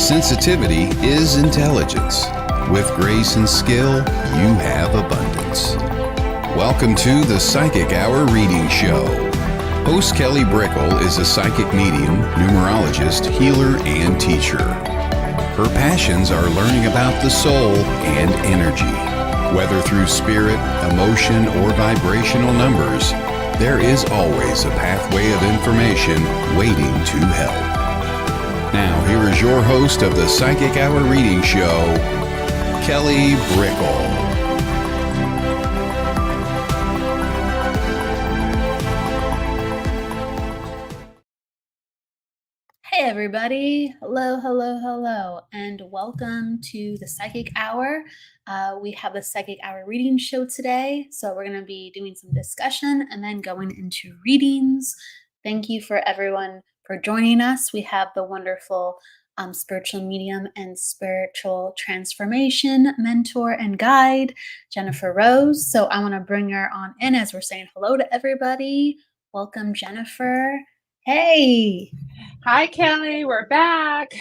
Sensitivity is intelligence. With grace and skill, you have abundance. Welcome to the Psychic Hour Reading Show. Host Kelly Brickle is a psychic medium, numerologist, healer, and teacher. Her passions are learning about the soul and energy. Whether through spirit, emotion, or vibrational numbers, there is always a pathway of information waiting to help. Now, here is your host of the Psychic Hour Reading Show, Kelly Brickle. Hey everybody, hello, and welcome to the Psychic Hour. We have the Psychic Hour Reading Show today, so we're going to be doing some discussion and then going into readings. Thank you for everyone for joining us. We have the wonderful spiritual medium and spiritual transformation mentor and guide, Jennifer Rose. So I want to bring her on in as we're saying hello to everybody. Welcome, Jennifer. Hey. Hi, Kelly. We're back.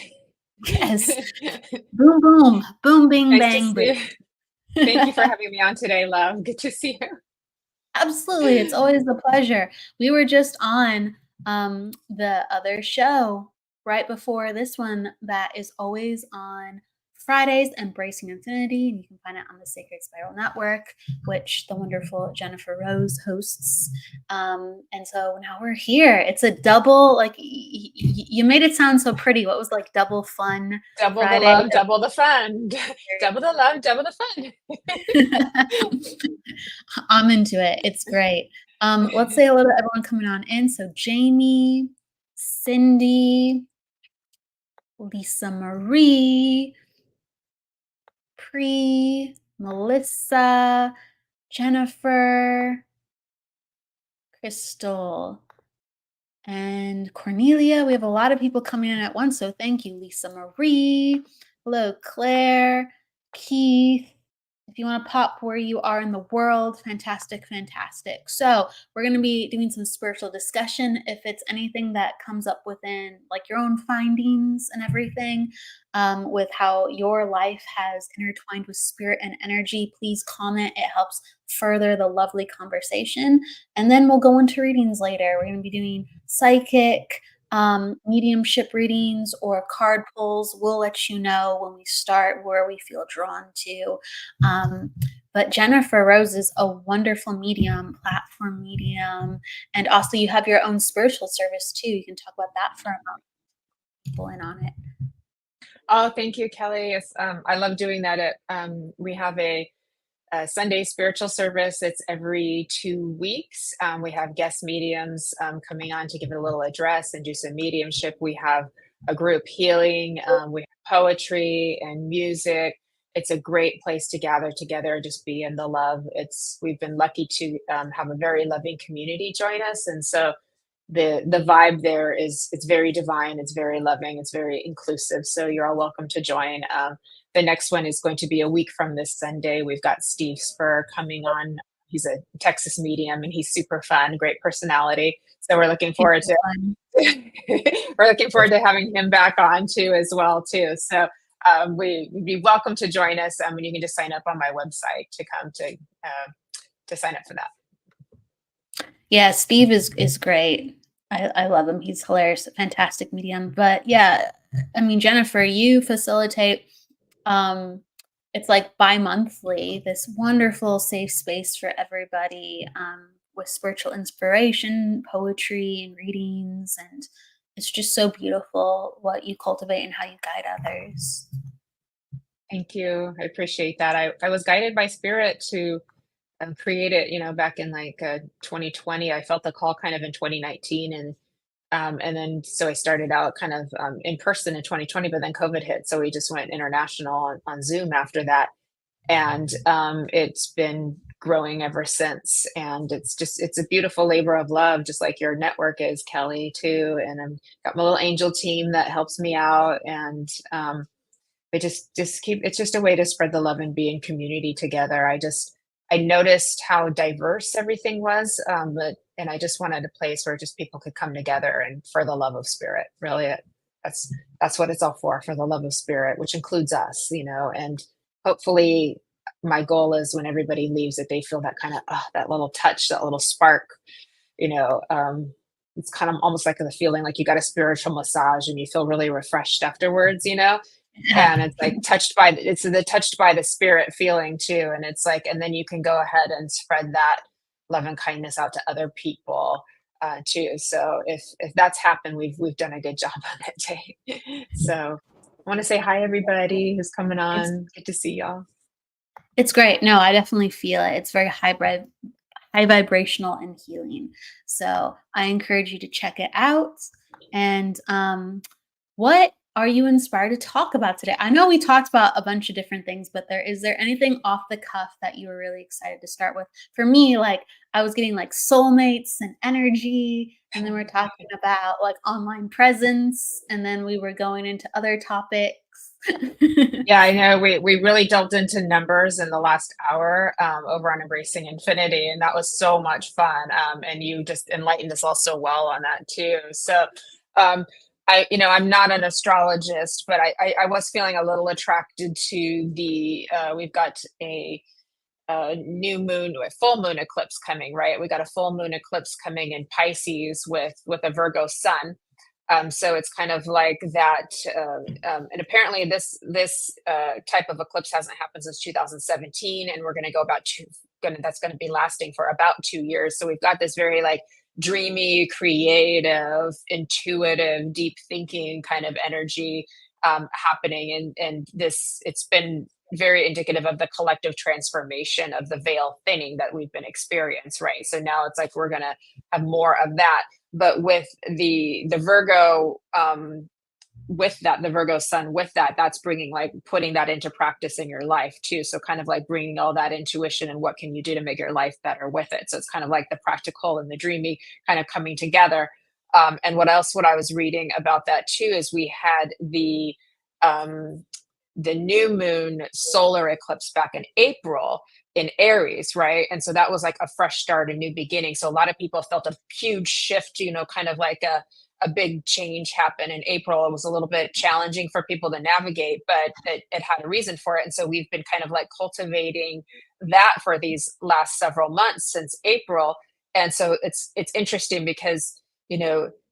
Yes. Boom, boom, boom, bing, Nice bang, boom. Thank you for having me on today, love. Good to see you. Absolutely. It's always a pleasure. We were just on the other show right before this one that is always on Fridays, Embracing Infinity, and you can find it on the Sacred Spiral Network, which the wonderful Jennifer Rose hosts. And so now we're here. It's a double, like you made it sound so pretty. What was like double fun? Double Friday? the love, double the fun. Double the love, double the fun. I'm into it. It's great. Let's say hello to everyone coming on in. So Jamie, Cindy, Lisa Marie, Pri, Melissa, Jennifer, Crystal, and Cornelia. We have a lot of people coming in at once, so thank you, Lisa Marie. Hello, Claire, Keith. If you want to pop where you are in the world, fantastic. So we're going to be doing some spiritual discussion. If it's anything that comes up within like your own findings and everything, with how your life has intertwined with spirit and energy, please comment. It helps further the lovely conversation. And then we'll go into readings later. We're going to be doing psychic, mediumship readings or card pulls. We'll let you know when we start where we feel drawn to. But Jennifer Rose is a wonderful medium, platform medium, and also you have your own spiritual service too. You can talk about that for a moment. People in on it. Oh, thank you, Kelly. I love doing that. We have a Sunday spiritual service. It's every 2 weeks. We have guest mediums coming on to give it a little address and do some mediumship. We have a group healing. We have poetry and music. It's a great place to gather together, just be in the love. We've been lucky to have a very loving community join us. And so the vibe there it's very divine. It's very loving. It's very inclusive. So you're all welcome to join. The next one is going to be a week from this Sunday. We've got Steve Spur coming on. He's a Texas medium and he's super fun, great personality. So we're looking forward to having him back on too as well too. So we'd be welcome to join us. And you can just sign up on my website to come to sign up for that. Yeah, Steve is great. I love him. He's hilarious, fantastic medium. But yeah, I mean, Jennifer, you facilitate it's like bi-monthly, this wonderful safe space for everybody with spiritual inspiration, poetry, and readings. And it's just so beautiful what you cultivate and how you guide others. Thank you. I appreciate that. I was guided by spirit to create it, back in like 2020. I felt the call kind of in 2019 and then so I started out kind of in person in 2020, but then COVID hit. So we just went international on Zoom after that. And it's been growing ever since. And it's a beautiful labor of love, just like your network is, Kelly, too. And I've got my little angel team that helps me out. And it's just a way to spread the love and be in community together. I noticed how diverse everything was, and I just wanted a place where just people could come together and for the love of spirit, really. that's what it's all for the love of spirit, which includes us, and hopefully my goal is when everybody leaves that they feel that kind of that little touch, that little spark, it's kind of almost like the feeling like you got a spiritual massage and you feel really refreshed afterwards, Yeah. and it's like it's the touched by the spirit feeling too. And it's like, and then you can go ahead and spread that love and kindness out to other people too. So if that's happened, we've done a good job on that day. So I want to say hi everybody who's coming It's on. Good to see y'all. it's great. No, I definitely feel it. It's very high vibrational and healing. So I encourage you to check it out. And what are you inspired to talk about today? I know we talked about a bunch of different things, but is there anything off the cuff that you were really excited to start with? For me, like I was getting like soulmates and energy, and then we're talking about like online presence, and then we were going into other topics. Yeah, I know we really delved into numbers in the last hour over on Embracing Infinity, and that was so much fun. And you just enlightened us all so well on that too. So I'm not an astrologist, but I was feeling a little attracted to the we've got a new moon or full moon eclipse coming, right? We got a full moon eclipse coming in Pisces with a Virgo sun. So it's kind of like that, and apparently this type of eclipse hasn't happened since 2017, and we're going to go about that's going to be lasting for about 2 years. So we've got this very like dreamy, creative, intuitive, deep thinking kind of energy happening, and it's been very indicative of the collective transformation of the veil thinning that we've been experienced, right? So now it's like we're going to have more of that. But with the Virgo, the Virgo sun with that's bringing like putting that into practice in your life too. So kind of like bringing all that intuition and what can you do to make your life better with it. So it's kind of like the practical and the dreamy kind of coming together. And what I was reading about that too is we had the new moon solar eclipse back in April in Aries, right? And so that was like a fresh start, a new beginning. So a lot of people felt a huge shift, kind of like a big change happen in April. It was a little bit challenging for people to navigate, but it had a reason for it. And so we've been kind of like cultivating that for these last several months since April. And so it's interesting because,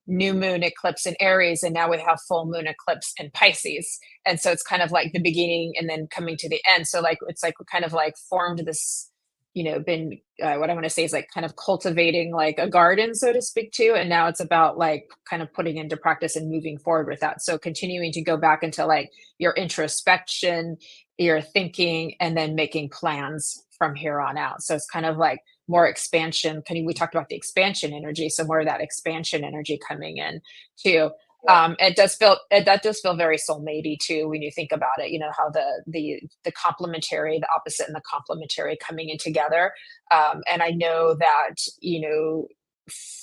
new moon eclipse in Aries, and now we have full moon eclipse in Pisces. And so it's kind of like the beginning and then coming to the end. So like, it's like kind of like formed this, been what I want to say is like kind of cultivating like a garden, so to speak, too. And now it's about like kind of putting into practice and moving forward with that. So continuing to go back into like your introspection, your thinking, and then making plans from here on out. So it's kind of like more expansion. We talked about the expansion energy, so more of that expansion energy coming in too. It does feel very soulmatey too when you think about it. How the complementary, the opposite, and the complementary coming in together. And I know that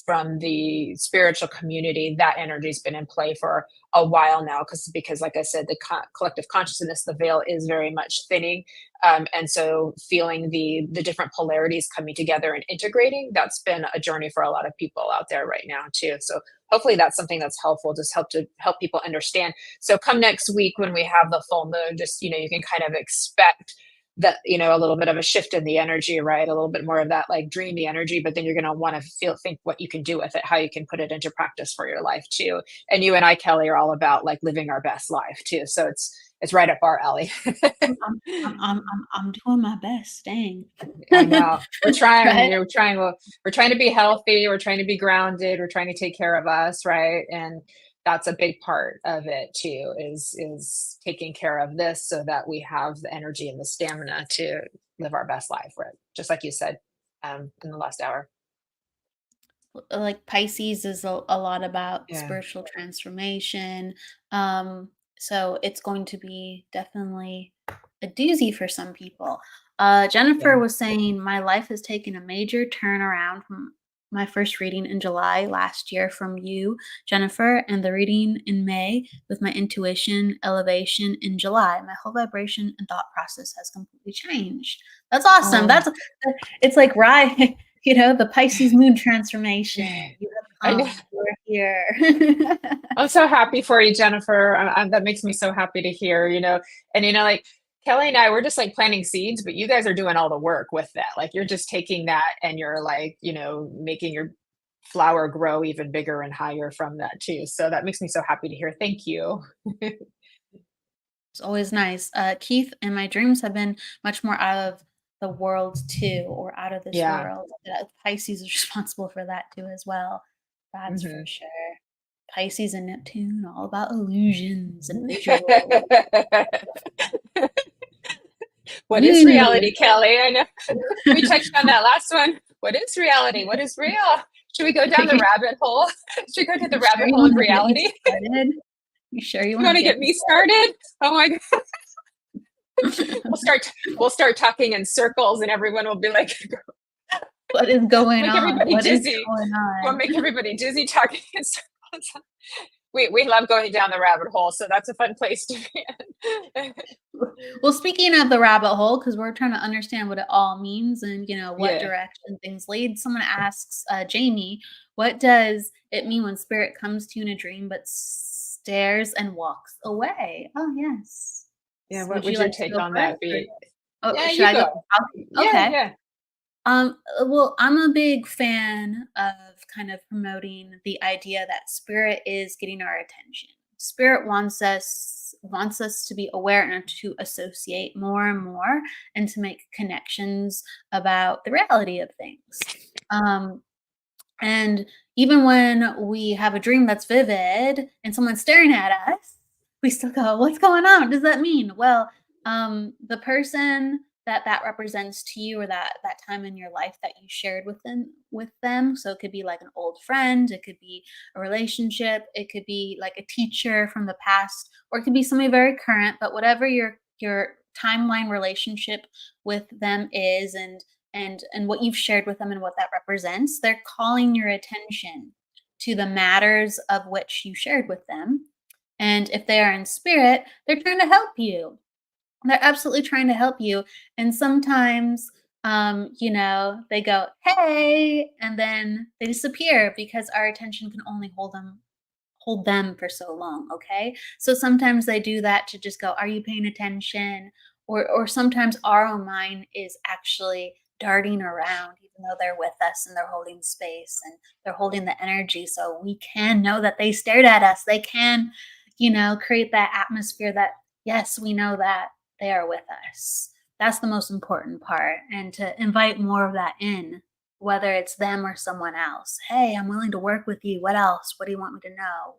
from the spiritual community, that energy's been in play for a while now, because like I said, the collective consciousness, the veil is very much thinning, and so feeling the different polarities coming together and integrating, that's been a journey for a lot of people out there right now too. So hopefully that's something that's helpful, just help people understand. So come next week when we have the full moon, just you can kind of expect that a little bit of a shift in the energy, right? A little bit more of that like dreamy energy, but then you're going to want to think what you can do with it, how you can put it into practice for your life too. And you and I, Kelly, are all about like living our best life too. So it's right up our alley. I'm doing my best. Dang. I know. We're trying. Right? We're trying to be healthy. We're trying to be grounded. We're trying to take care of us, right? And that's a big part of it too, is taking care of this so that we have the energy and the stamina to live our best life, right? Just like you said in the last hour. Like Pisces is a lot about Yeah. spiritual transformation. So it's going to be definitely a doozy for some people. Jennifer Yeah. was saying, my life has taken a major turnaround from my first reading in July last year from you, Jennifer, and the reading in May with my intuition elevation in July. My whole vibration and thought process has completely changed. That's awesome. Oh. It's like, right, the Pisces moon transformation. You I have know. come. You're here. I'm so happy for you, Jennifer. That makes me so happy to hear, and like Kelly and I, we're just like planting seeds, but you guys are doing all the work with that. Like you're just taking that and you're like, making your flower grow even bigger and higher from that too. So that makes me so happy to hear. Thank you. It's always nice. Keith and my dreams have been much more out of the world too, or out of this Yeah. world. Pisces is responsible for that too as well. That's for Mhm. sure. Pisces and Neptune, all about illusions and visuals. What is reality, Kelly? I know we touched on that last one. What is reality? What is real? Should we go down the rabbit hole? Should we go to the Sure rabbit you hole of wanna get me reality? started? You sure you You wanna want to get get me me started? Oh my God. started? We'll start talking in circles and everyone will be like, What is going make on? everybody What is dizzy. going We'll on? make everybody dizzy talking in circles. We love going down the rabbit hole, so that's a fun place to be in. Well, speaking of the rabbit hole, because we're trying to understand what it all means and what Yeah. direction things lead. Someone asks Jamie, what does it mean when spirit comes to you in a dream but stares and walks away? Oh yes. Yeah, what Would would you your like to take go on first? that be? Oh, Yeah, should you I go? go. Yeah, Okay. yeah. Well, I'm a big fan of kind of promoting the idea that spirit is getting our attention. Spirit wants us to be aware and to associate more and more and to make connections about the reality of things. Um, and even when we have a dream that's vivid and someone's staring at us, we still go, "What's going on? What does that mean?" Well, the person that represents to you, or that time in your life that you shared with them. So it could be like an old friend, it could be a relationship, it could be like a teacher from the past, or it could be somebody very current. But whatever your timeline relationship with them is, and what you've shared with them and what that represents, they're calling your attention to the matters of which you shared with them. And if they are in spirit, they're trying to help you. They're absolutely trying to help you. And sometimes, they go, "Hey," and then they disappear because our attention can only hold them for so long. Okay, so sometimes they do that to just go, "Are you paying attention?" Or sometimes our own mind is actually darting around, even though they're with us and they're holding space and they're holding the energy, so we can know that they stared at us. They can create that atmosphere that, yes, we know that they are with us. That's the most important part, and to invite more of that in, whether it's them or someone else. "Hey, I'm willing to work with you. What else? What do you want me to know?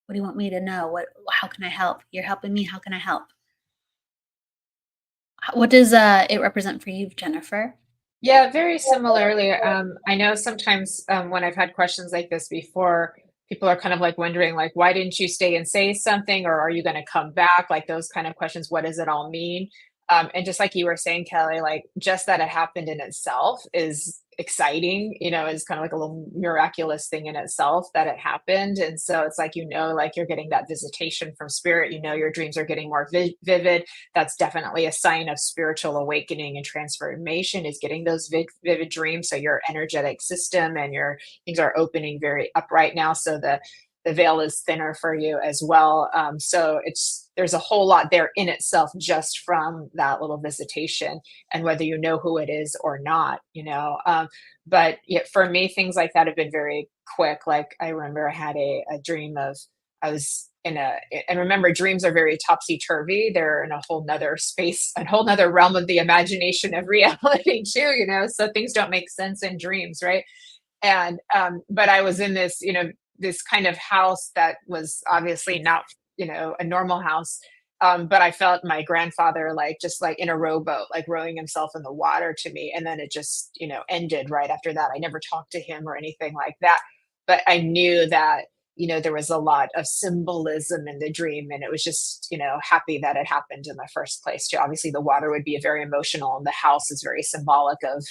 What do you want me to know? How can I help? You're helping me. How can I help?" What does it represent for you, Jennifer? Yeah, very similarly. I know sometimes when I've had questions like this before, people are kind of like wondering, like, why didn't you stay and say something, or are you going to come back? Like those kind of questions. What does it all mean? And just like you were saying, Kelly, like just that it happened in itself is exciting. Is kind of like a little miraculous thing in itself that it happened. And so it's like like you're getting that visitation from spirit. Your dreams are getting more vivid. That's definitely a sign of spiritual awakening and transformation, is getting those vivid dreams. So your energetic system and your things are opening very up right now, so the veil is thinner for you as well. So there's a whole lot there in itself just from that little visitation, and whether you know who it is or not. But yeah, for me, things like that have been very quick. Like I remember I had a dream of, I was and remember, dreams are very topsy-turvy. They're in a whole nother space, a whole nother realm of the imagination of reality too. So things don't make sense in dreams, right? And but I was in this kind of house that was obviously not a normal house. But I felt my grandfather like just like in a rowboat, like rowing himself in the water to me. And then it just ended right after that. I never talked to him or anything like that, but I knew that there was a lot of symbolism in the dream, and it was just happy that it happened in the first place too. Obviously the water would be very emotional, and the house is very symbolic of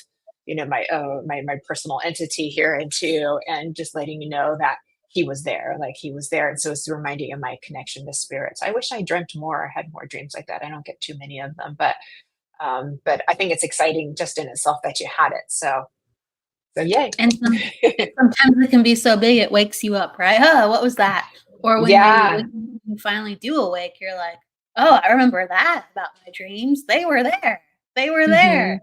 my personal entity here, and too, and just letting you know that he was there, like he was there. And so it's reminding of my connection to spirits. I wish I dreamt more, had more dreams like that. I don't get too many of them, but I think it's exciting just in itself that you had it. So So yay. And sometimes it can be so big it wakes you up, right? Oh, what was that? Or when Yeah. you finally do awake, you're like, oh, I remember that about my dreams. They were there. They were there.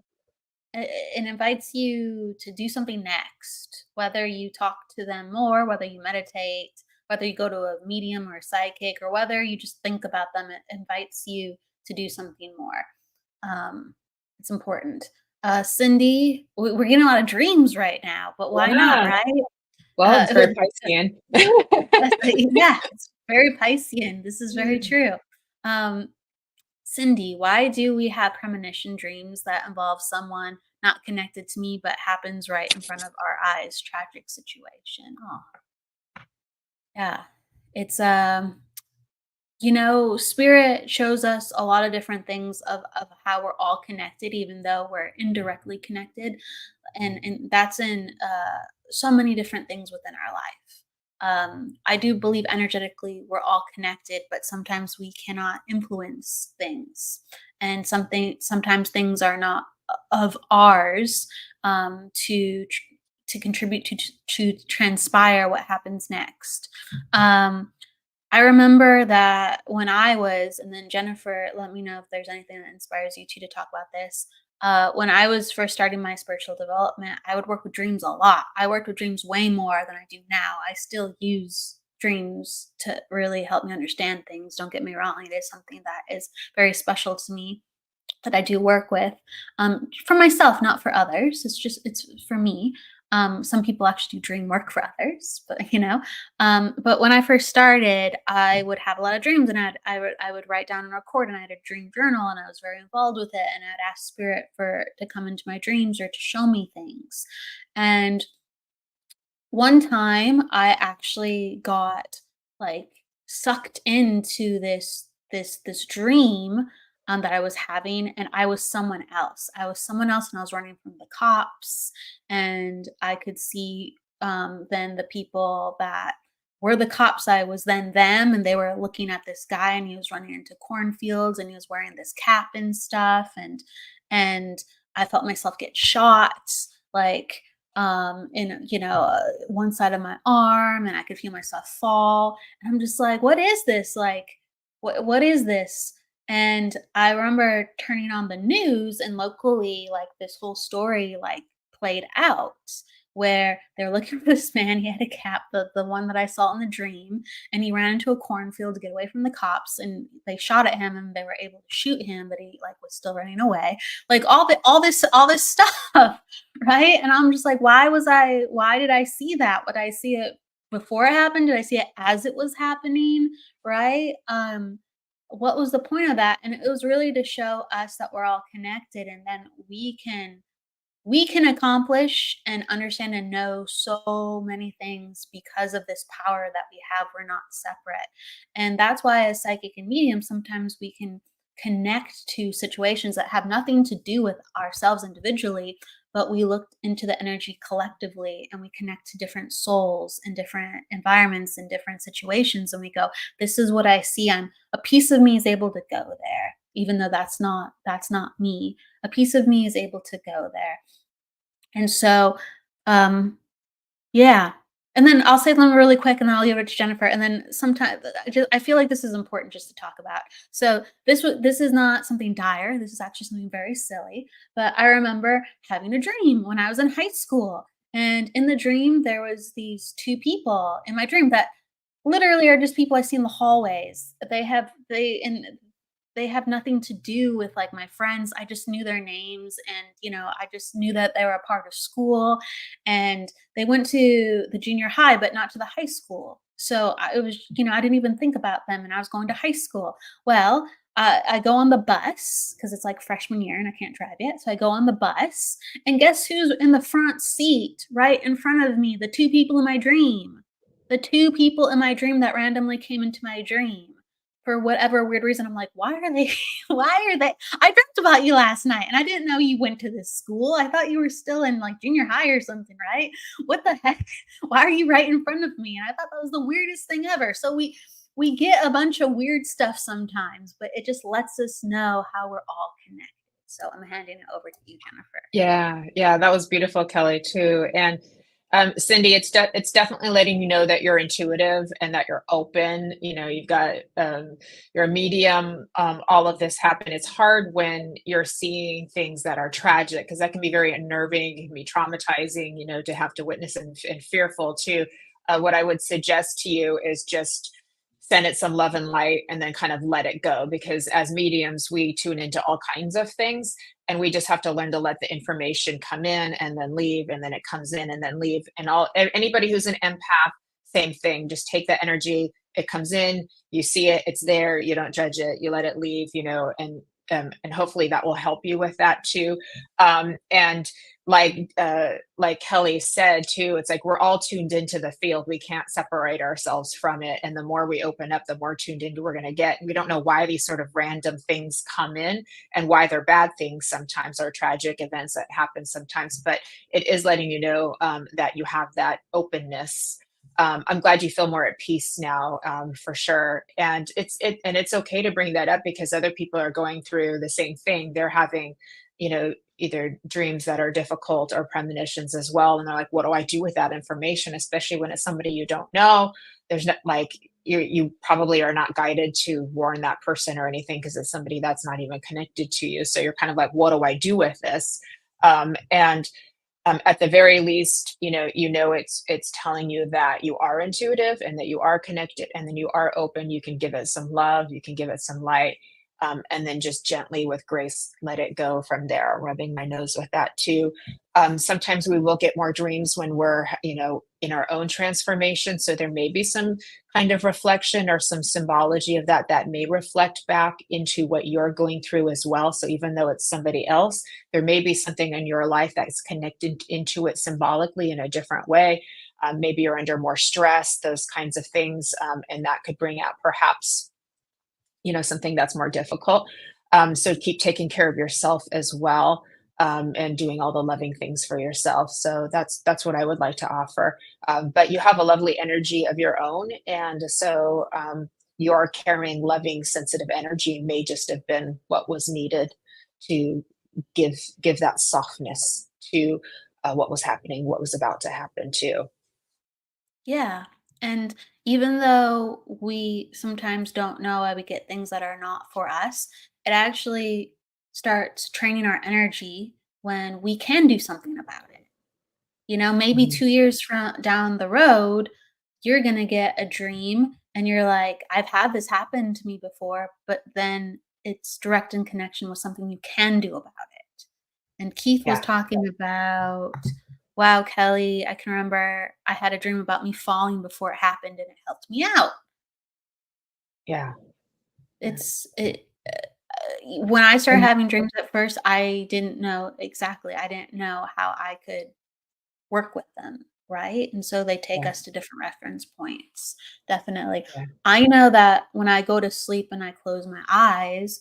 Hmm. It invites you to do something next, whether you talk to them more, whether you meditate, whether you go to a medium or a psychic, or whether you just think about them. It invites you to do something more. Um, it's important. Cindy, we're getting a lot of dreams right now, but why not, Yeah. right? Well, it's But very Piscean. yeah, it's very Piscean. This is very true. Um, Cindy, why do we have premonition dreams that involve someone not connected to me but happens right in front of our eyes? Tragic situation. Oh, yeah. It's spirit shows us a lot of different things of how we're all connected, even though we're indirectly connected. And that's in so many different things within our life. I do believe energetically we're all connected, but sometimes we cannot influence things, and sometimes things are not of ours to contribute to transpire what happens next. I remember that when I was, and then Jennifer, let me know if there's anything that inspires you too to talk about this. When I was first starting my spiritual development, I would work with dreams a lot. I worked with dreams way more than I do now. I still use dreams to really help me understand things. Don't get me wrong, it is something that is very special to me that I do work with, for myself, not for others. It's for me. Some people actually do dream work for others, but but when I first started, I would have a lot of dreams, and I would write down and record, and I had a dream journal, and I was very involved with it, and I'd ask spirit for to come into my dreams or to show me things. And one time I actually got like sucked into this dream that I was having, and I was someone else. I was someone else, and I was running from the cops, and I could see then the people that were the cops. I was then them, and they were looking at this guy, and he was running into cornfields, and he was wearing this cap and stuff, and I felt myself get shot, like in one side of my arm, and I could feel myself fall, and I'm just like, what is this, like what is this? And I remember turning on the news, and locally, like, this whole story like played out, where they're looking for this man. He had a cap, the one that I saw in the dream, and he ran into a cornfield to get away from the cops, and they shot at him, and they were able to shoot him, but he like was still running away, like all this stuff. Right? And I'm just like, why did I see that? Would I see it before it happened? Did I see it as it was happening? Right? What was the point of that? And it was really to show us that we're all connected, and then we can accomplish and understand and know so many things because of this power that we have. We're not separate. And that's why, as psychic and medium, sometimes we can connect to situations that have nothing to do with ourselves individually, but we look into the energy collectively, and we connect to different souls in different environments in different situations, and we go, this is what I see. A piece of me is able to go there, even though that's not me. A piece of me is able to go there. And so, yeah. And then I'll say them really quick, and then I'll give it to Jennifer. And then sometimes I feel like this is important just to talk about. So this is not something dire. This is actually something very silly. But I remember having a dream when I was in high school, and in the dream there was these two people in my dream that literally are just people I see in the hallways. They have nothing to do with like my friends. I just knew their names, and I just knew that they were a part of school, and they went to the junior high but not to the high school. So it was, I didn't even think about them, and I was going to high school. Well, I go on the bus because it's like freshman year and I can't drive yet. So I go on the bus, and guess who's in the front seat right in front of me? The two people in my dream. The two people in my dream that randomly came into my dream for whatever weird reason. I'm like, why are they why are they I dreamt about you last night, and I didn't know you went to this school. I thought you were still in like junior high or something, right? What the heck? Why are you right in front of me? And I thought that was the weirdest thing ever. So we get a bunch of weird stuff sometimes, but it just lets us know how we're all connected. So I'm handing it over to you, Jennifer. Yeah, that was beautiful, Kelly, too. And Cindy, it's definitely letting you know that you're intuitive and that you're open. You know, you've got you're a medium. All of this happen. It's hard when you're seeing things that are tragic, because that can be very unnerving. It can be traumatizing. You know, to have to witness, and fearful too. What I would suggest to you is just send it some love and light, and then kind of let it go, because as mediums we tune into all kinds of things, and we just have to learn to let the information come in and then leave, and then it comes in and then leave. And anybody who's an empath, same thing. Just take that energy. It comes in, you see it, it's there, you don't judge it, you let it leave, you know. And hopefully that will help you with that too. And like Kelly said too, it's like we're all tuned into the field. We can't separate ourselves from it. And the more we open up, the more tuned into we're going to get. And we don't know why these sort of random things come in, and why they're bad things sometimes, or tragic events that happen sometimes. But it is letting you know that you have that openness. I'm glad you feel more at peace now, for sure. And it's okay to bring that up, because other people are going through the same thing. They're having, you know, either dreams that are difficult or premonitions as well. And they're like, what do I do with that information? Especially when it's somebody you don't know. There's not like, you probably are not guided to warn that person or anything, because it's somebody that's not even connected to you. So you're kind of like, what do I do with this? And at the very least, it's telling you that you are intuitive and that you are connected, and then you are open. You can give it some love, you can give it some light, and then just gently with grace let it go from there. Rubbing my nose with that too. Sometimes we will get more dreams when we're in our own transformation, so there may be some kind of reflection or some symbology of that may reflect back into what you're going through as well. So even though it's somebody else, there may be something in your life that's connected into it symbolically in a different way. Maybe you're under more stress, those kinds of things, and that could bring out perhaps something that's more difficult. So keep taking care of yourself as well, and doing all the loving things for yourself. So that's what I would like to offer. But you have a lovely energy of your own, and so your carrying loving, sensitive energy may just have been what was needed to give that softness to what was happening, what was about to happen too. Yeah. And even though we sometimes don't know why we get things that are not for us, it actually starts training our energy when we can do something about it. Maybe Mhm. 2 years from down the road, you're going to get a dream and you're like, I've had this happen to me before, but then it's direct in connection with something you can do about it. And Keith was Yeah, talking about, wow, Kelly, I can remember I had a dream about me falling before it happened and it helped me out. yeah, yeah. When I started And having dreams at first, I didn't know exactly. I didn't know how I could work with them, right? And so they take yeah, us to different reference points. Definitely. yeah, I know that when I go to sleep and I close my eyes,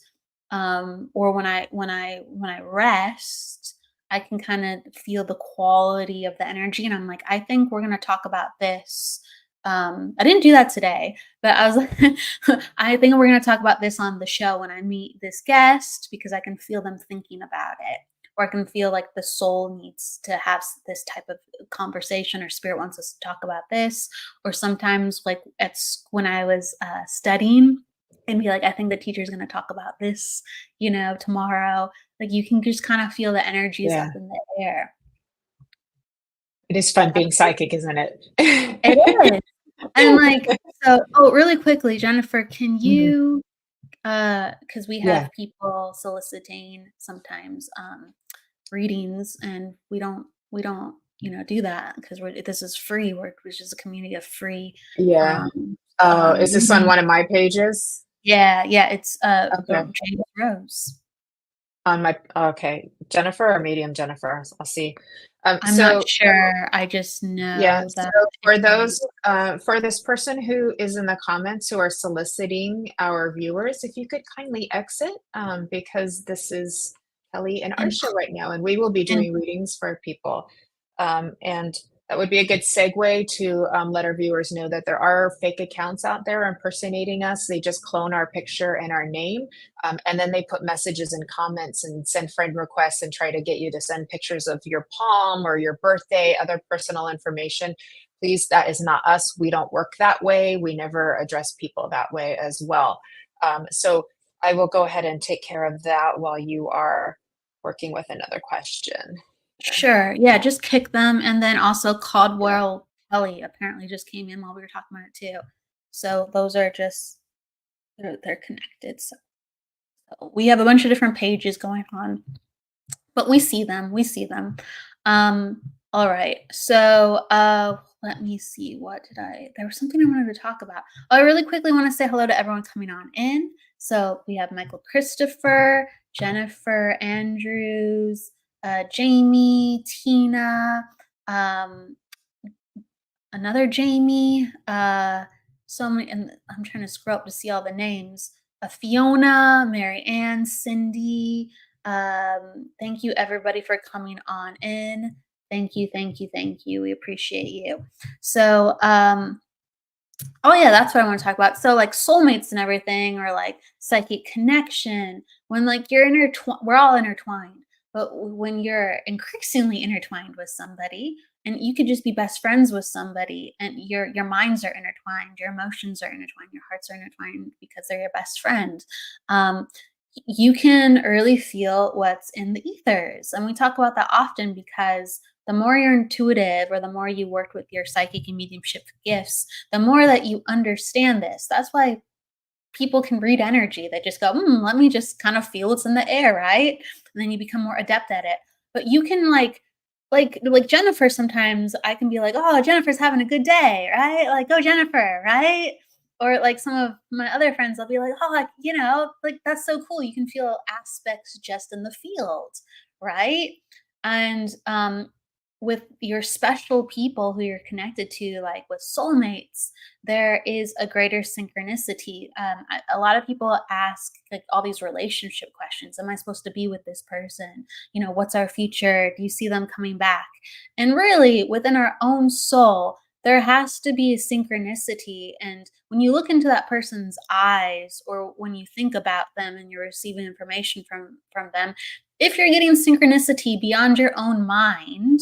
or when I rest, I can kind of feel the quality of the energy, and I'm like, I think we're gonna talk about this. I didn't do that today, but I was like, I think we're gonna talk about this on the show when I meet this guest, because I can feel them thinking about it, or I can feel like the soul needs to have this type of conversation, or spirit wants us to talk about this. Or sometimes, like when I was studying, and be like, I think the teacher's going to talk about this, tomorrow. Like you can just kind of feel the energies up yeah. in the air. It is fun being Absolutely. psychic, isn't It it? is. And like, so, oh, really quickly, Jennifer, can Mhm. you, because we Yeah, have people soliciting sometimes readings, and we don't do that because this is free work, which is a community of free yeah. Oh, is this on reading. one of my pages? Yeah, it's Okay. James Rose. On my okay, Jennifer or medium Jennifer? I'll see. I'm not So sure. I just yeah, know so that for it's those for this person who is in the comments who are soliciting our viewers, if you could kindly exit, because this is Kelly and our and show right now, and we will be and doing readings for people. And That would be a good segue to let our viewers know that there are fake accounts out there impersonating us. They just clone our picture and our name, and then they put messages and comments and send friend requests and try to get you to send pictures of your palm or your birthday, other personal information. Please, that is not us. We don't work that way. We never address people that way as well. So I will go ahead and take care of that while you are working with another question. Sure. Yeah, just kick them. And then also Yeah. Caldwell Kelly apparently just came in while we were talking about it too. So those are just they're connected. So we have a bunch of different pages going on, but we see them. We see them. All right. So let me see. What did there was something I wanted to talk about. Oh, I really quickly want to say hello to everyone coming on in. So we have Michael Christopher, Jennifer Andrews, Jamie, Tina, um, another Jamie, so many, and I'm trying to scroll up to see all the names. Fiona, Mary Ann, Cindy. Thank you everybody for coming on in. Thank you, thank you, thank you. We appreciate you. So, oh yeah, that's what I want to talk about. So like soulmates and everything, or like psychic connection. When like you're intertwined, we're all intertwined. But when you're increasingly intertwined with somebody, and you could just be best friends with somebody, and your minds are intertwined, your emotions are intertwined, your hearts are intertwined because they're your best friend. You can really feel what's in the ethers, and we talk about that often because the more you're intuitive, or the more you worked with your psychic and mediumship gifts, the more that you understand this. That's why people can read energy. They just go, let me just kind of feel what's in the air, right? And then you become more adept at it. But you can like Jennifer, sometimes I can be like, oh, Jennifer's having a good day, right? Like, go Jennifer, right? Or like some of my other friends, I'll be like, oh, like that's so cool. You can feel aspects just in the field, right? And with your special people who you're connected to, like with soulmates, there is a greater synchronicity. A lot of people ask like all these relationship questions. Am I supposed to be with this person? What's our future? Do you see them coming back? And really, within our own soul, there has to be a synchronicity. And when you look into that person's eyes, or when you think about them and you're receiving information from them, if you're getting synchronicity beyond your own mind,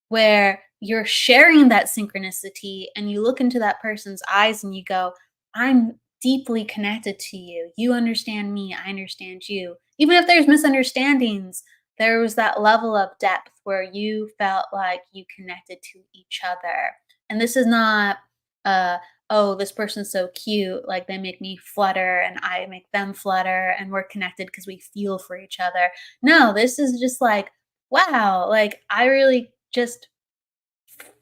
where you're sharing that synchronicity and you look into that person's eyes and you go, I'm deeply connected to you. You understand me. I understand you. Even if there's misunderstandings, there was that level of depth where you felt like you connected to each other. And this is not, oh, this person's so cute. Like they make me flutter and I make them flutter and we're connected because we feel for each other. No, this is just like, wow, like I really just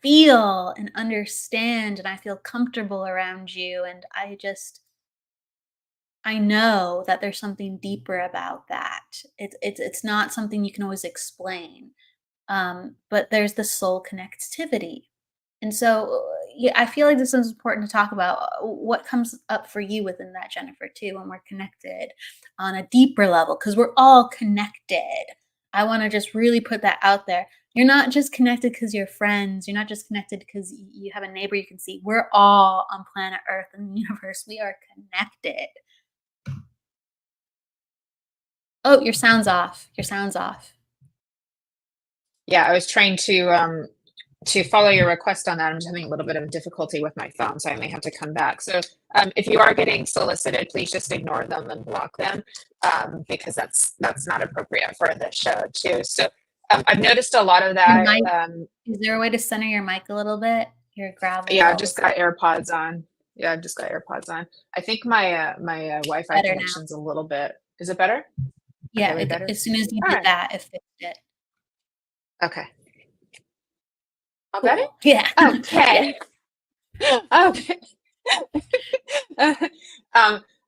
feel and understand, and I feel comfortable around you, and I know that there's something deeper about that. It's not something you can always explain, but there's the soul connectivity. And so yeah, I feel like this is important to talk about, what comes up for you within that, Jennifer, too, when we're connected on a deeper level, because we're all connected. I want to just really put that out there. You're not just connected because you're friends. You're not just connected because you have a neighbor you can see. We're all on planet Earth and the universe. We are connected. Oh, your sound's off. Your sound's off. Yeah, I was trying to follow your request on that. I'm just having a little bit of difficulty with my phone, so I may have to come back. So if you are getting solicited, please just ignore them and block them, because that's not appropriate for the show too. So I've noticed a lot of Your that. mic, is there a way to center your mic a little bit? Your gravel. Yeah, I've just got AirPods on. Yeah, I've just got AirPods on. I think my Wi-Fi Better now. connection's a little bit. Is it better? Yeah, Okay, way better. as soon as you All did right. that, it fixed it. Okay. All Cool. better? Yeah. Okay. Okay.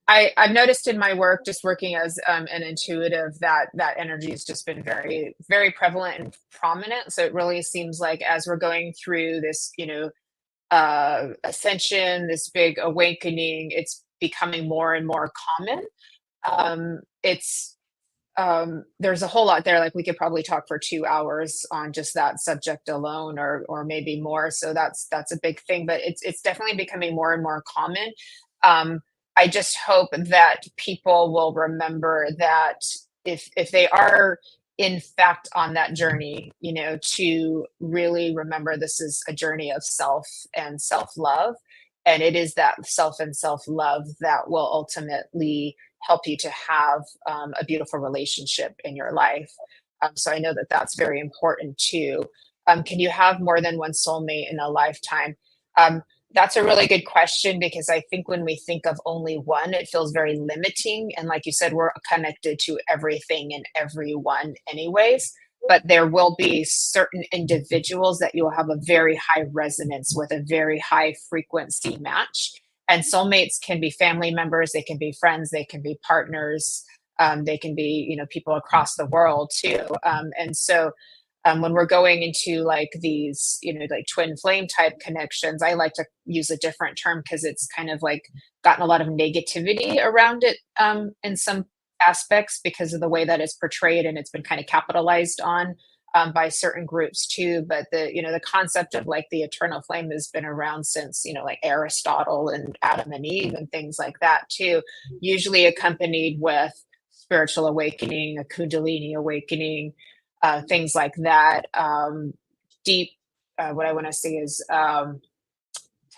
I've noticed in my work, just working as an intuitive, that energy has just been very, very prevalent and prominent. So it really seems like as we're going through this, ascension, this big awakening, it's becoming more and more common. It's there's a whole lot there. Like we could probably talk for 2 hours on just that subject alone, or maybe more. So that's a big thing, but it's definitely becoming more and more common. Um, I just hope that people will remember that if they are in fact on that journey, to really remember this is a journey of self and self-love. And it is that self and self-love that will ultimately help you to have a beautiful relationship in your life. So I know that that's very important too. Can you have more than one soulmate in a lifetime? Um, that's a really good question, because I think when we think of only one, it feels very limiting. And like you said, we're connected to everything and everyone, anyways. But there will be certain individuals that you'll have a very high resonance with, a very high frequency match. And soulmates can be family members, they can be friends, they can be partners, they can be, people across the world too. And so when we're going into like these, like twin flame type connections, I like to use a different term because it's kind of like gotten a lot of negativity around it in some aspects because of the way that it's portrayed, and it's been kind of capitalized on by certain groups too. But the concept of like the eternal flame has been around since, like Aristotle and Adam and Eve and things like that too, usually accompanied with spiritual awakening, a kundalini awakening, things like that. Deep, what I want to say is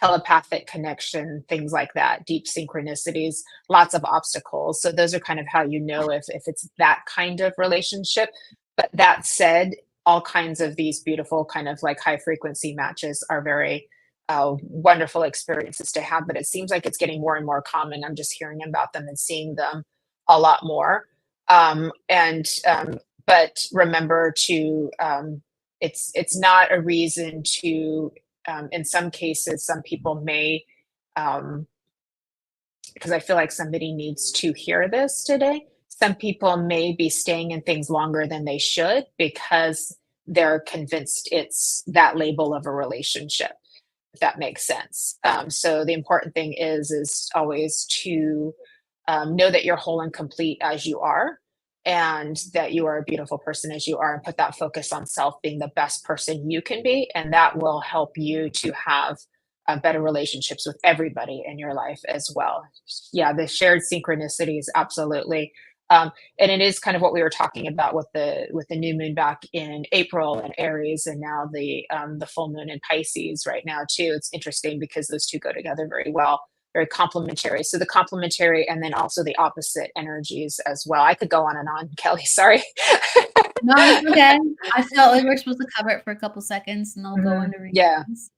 telepathic connection, things like that, deep synchronicities, lots of obstacles. So those are kind of how you know if it's that kind of relationship. But that said, all kinds of these beautiful kind of like high frequency matches are very wonderful experiences to have. But it seems like it's getting more and more common. I'm just hearing about them and seeing them a lot more. But remember to it's not a reason to in some cases, some people may because I feel like somebody needs to hear this today. Some people may be staying in things longer than they should because they're convinced it's that label of a relationship, if that makes sense. So the important thing is always to know that you're whole and complete as you are, and that you are a beautiful person as you are, and put that focus on self, being the best person you can be. And that will help you to have better relationships with everybody in your life as well. Yeah, the shared synchronicities, absolutely. And it is kind of what we were talking about with the new moon back in April in Aries, and now the full moon in Pisces right now too. It's interesting because those two go together very well, very complementary. So the complementary and then also the opposite energies as well. I could go on and on, Kelly. Sorry. No, it's okay. I felt like we're supposed to cover it for a couple seconds and I'll go into readings.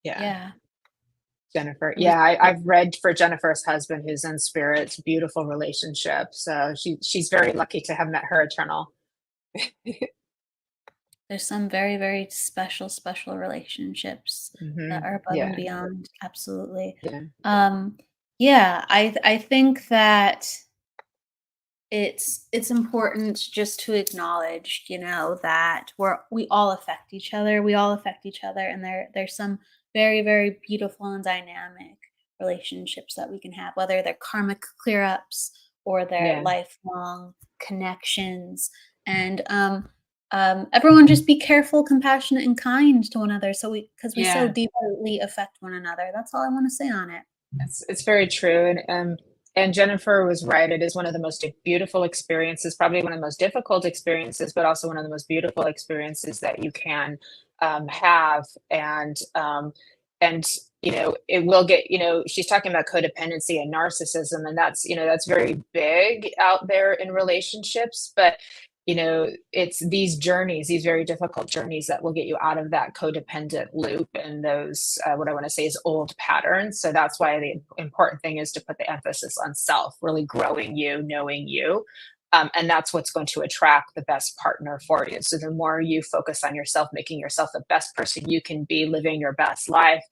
Yeah. Jennifer. Yeah, I've read for Jennifer's husband, who's in spirit. Beautiful relationship. So she's very lucky to have met her eternal. There's some very, very special relationships that are above and beyond. Absolutely. I think that it's important just to acknowledge, that we all affect each other. We all affect each other, and there's some very, very beautiful and dynamic relationships that we can have, whether they're karmic clear ups or they're lifelong connections. And everyone just be careful, compassionate, and kind to one another. Because we so deeply affect one another. That's all I want to say on it. It's very true. And Jennifer was right. It is one of the most beautiful experiences, probably one of the most difficult experiences, but also one of the most beautiful experiences that you can have. And it will get, she's talking about codependency and narcissism, and that's very big out there in relationships. But it's these journeys, these very difficult journeys, that will get you out of that codependent loop and those, what I want to say is old patterns. So that's why the important thing is to put the emphasis on self, really growing you, knowing you. And that's what's going to attract the best partner for you. So the more you focus on yourself, making yourself the best person you can be, living your best life,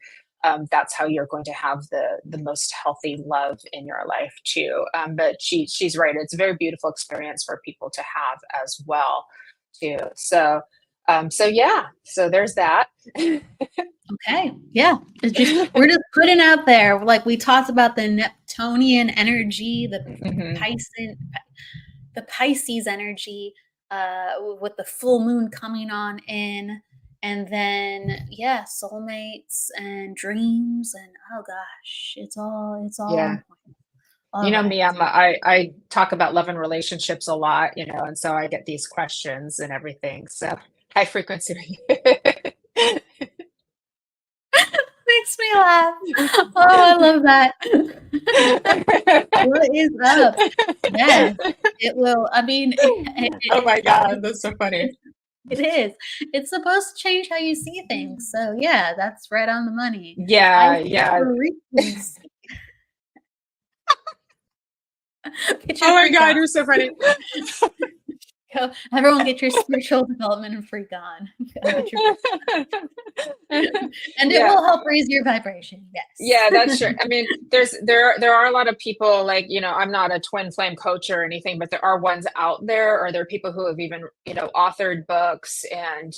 that's how you're going to have the most healthy love in your life too. But she's right. It's a very beautiful experience for people to have as well too. So So yeah, so there's that. Okay. Yeah. We're just putting out there, like we talked about the Neptunian energy, Mhm. The Pisces energy, with the full moon coming on in, and then yeah, soulmates and dreams, and oh gosh, it's all Yeah. on point. All You know right. me, I talk about love and relationships a lot, and so I get these questions and everything. So high frequency. Makes me laugh. Oh, I love that. What is up? Yes, it will. I mean, Oh my God, that's so funny. it is. It's supposed to change how you see things. So yeah, that's right on the money. High Yeah. frequency. Get your Oh my freak God, on. you're so funny. Go, everyone get your spiritual development and freak on. Go get your and it Yeah. will help raise your vibration. Yes. Yeah, that's true. I mean, there are a lot of people like, I'm not a twin flame coach or anything, but there are ones out there, or there are people who have even, authored books and,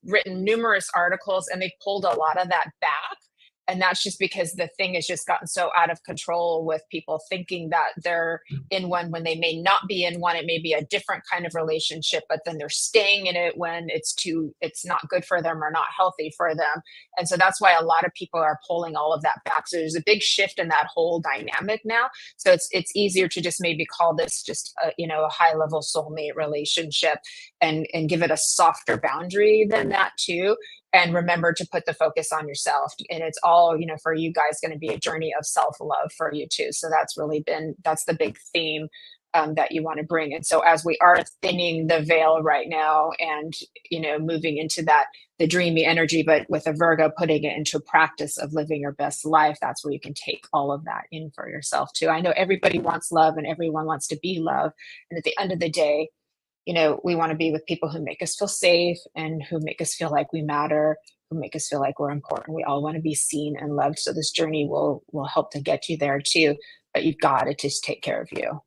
written numerous articles, and they've pulled a lot of that back. And that's just because the thing has just gotten so out of control with people thinking that they're in one when they may not be in one. It may be a different kind of relationship, but then they're staying in it when it's not good for them or not healthy for them. And so that's why a lot of people are pulling all of that back. So there's a big shift in that whole dynamic now. So it's easier to just maybe call this just a high level soulmate relationship, and give it a softer boundary than that too. And remember to put the focus on yourself. And it's all, for you guys, going to be a journey of self-love for you too. So that's the big theme that you want to bring. And so as we are thinning the veil right now, and moving into the dreamy energy, but with a Virgo putting it into practice of living your best life, that's where you can take all of that in for yourself too. I know everybody wants love and everyone wants to be loved. And at the end of the day, we want to be with people who make us feel safe and who make us feel like we matter, who make us feel like we're important. We all want to be seen and loved. So this journey will help to get you there too. But you've got to just take care of you.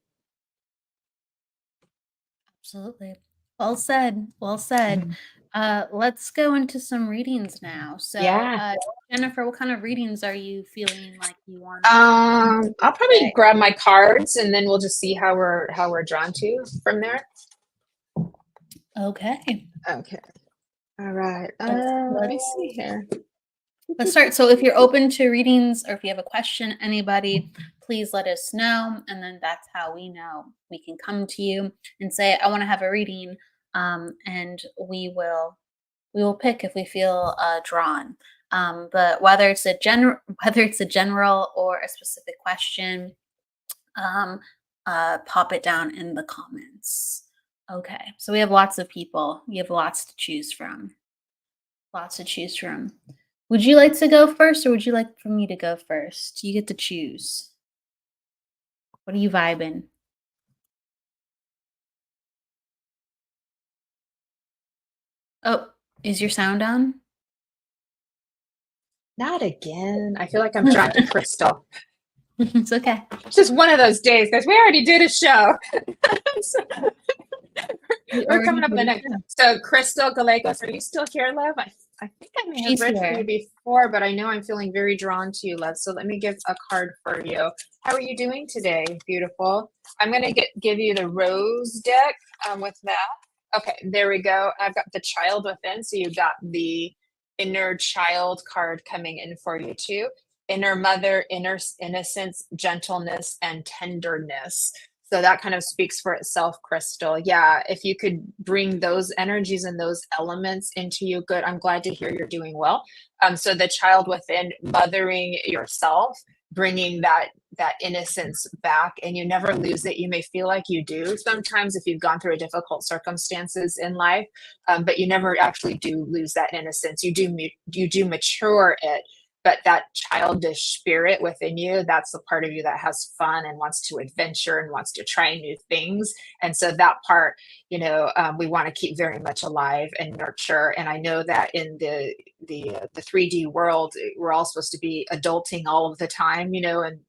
Absolutely. Well said. Well said. Let's go into some readings now. So, Yeah. Jennifer, what kind of readings are you feeling like you want? I'll probably grab my cards, and then we'll just see how we're drawn to from there. Okay. Okay. All right. Let me see here. Let's start. So if you're open to readings, or if you have a question, anybody, please let us know. And then that's how we know we can come to you and say, I want to have a reading. And we will pick if we feel drawn. But whether it's a general or a specific question, pop it down in the comments. Okay. So we have lots of people. We have lots to choose from. Would you like to go first, or would you like for me to go first? You get to choose. What are you vibing? Oh, is your sound on? Not again. I feel like I'm drawn to Crystal. It's okay. It's just one of those days, guys. We already did a show. We're coming up the next. So, Crystal Gallegos, are you still here, love? I think I may have read for you before, but I know I'm feeling very drawn to you, love. So let me give a card for you. How are you doing today? Beautiful. I'm going to give you the rose deck with that. Okay, there we go. I've got the child within. So you got the inner child card coming in for you too. Inner mother, inner innocence, gentleness, and tenderness. So that kind of speaks for itself, Crystal. Yeah, if you could bring those energies and those elements into you, good. I'm glad to hear you're doing well. So the child within, mothering yourself, bringing that innocence back, and you never lose it. You may feel like you do sometimes if you've gone through a difficult circumstances in life, but you never actually do lose that innocence. You do mature it. But that childish spirit within you, that's the part of you that has fun and wants to adventure and wants to try new things. And so that part, we want to keep very much alive and nurture. And I know that in the 3D world, we're all supposed to be adulting all of the time,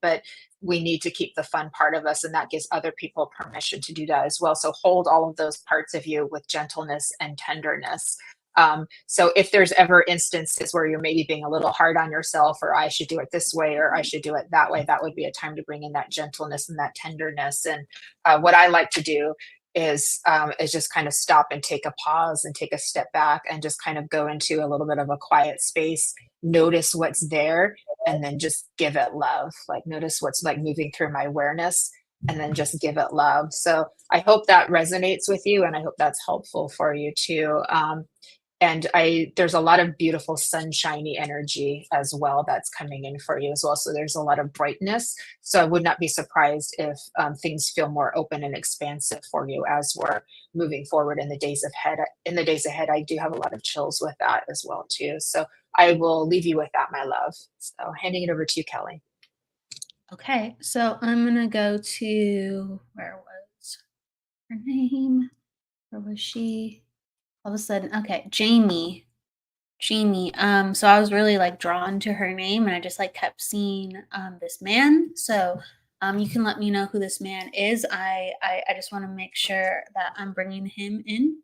but we need to keep the fun part of us, and that gives other people permission to do that as well. So hold all of those parts of you with gentleness and tenderness. So if there's ever instances where you're maybe being a little hard on yourself, or I should do it this way, or I should do it that way, that would be a time to bring in that gentleness and that tenderness. And what I like to do is just kind of stop and take a pause and take a step back and just kind of go into a little bit of a quiet space, notice what's there, and then just give it love. Like notice what's like moving through my awareness, and then just give it love. So I hope that resonates with you, and I hope that's helpful for you too. And there's a lot of beautiful sunshiny energy as well that's coming in for you as well. So there's a lot of brightness. So I would not be surprised if things feel more open and expansive for you as we're moving forward in the days ahead. In the days ahead, I do have a lot of chills with that as well too. So I will leave you with that, my love. So handing it over to you, Kelly. Okay, so I'm gonna go to, where was her name? Where was she? All of a sudden, okay, Jamie. Jamie. So I was really like drawn to her name, and I just like kept seeing this man. So you can let me know who this man is. I just want to make sure that I'm bringing him in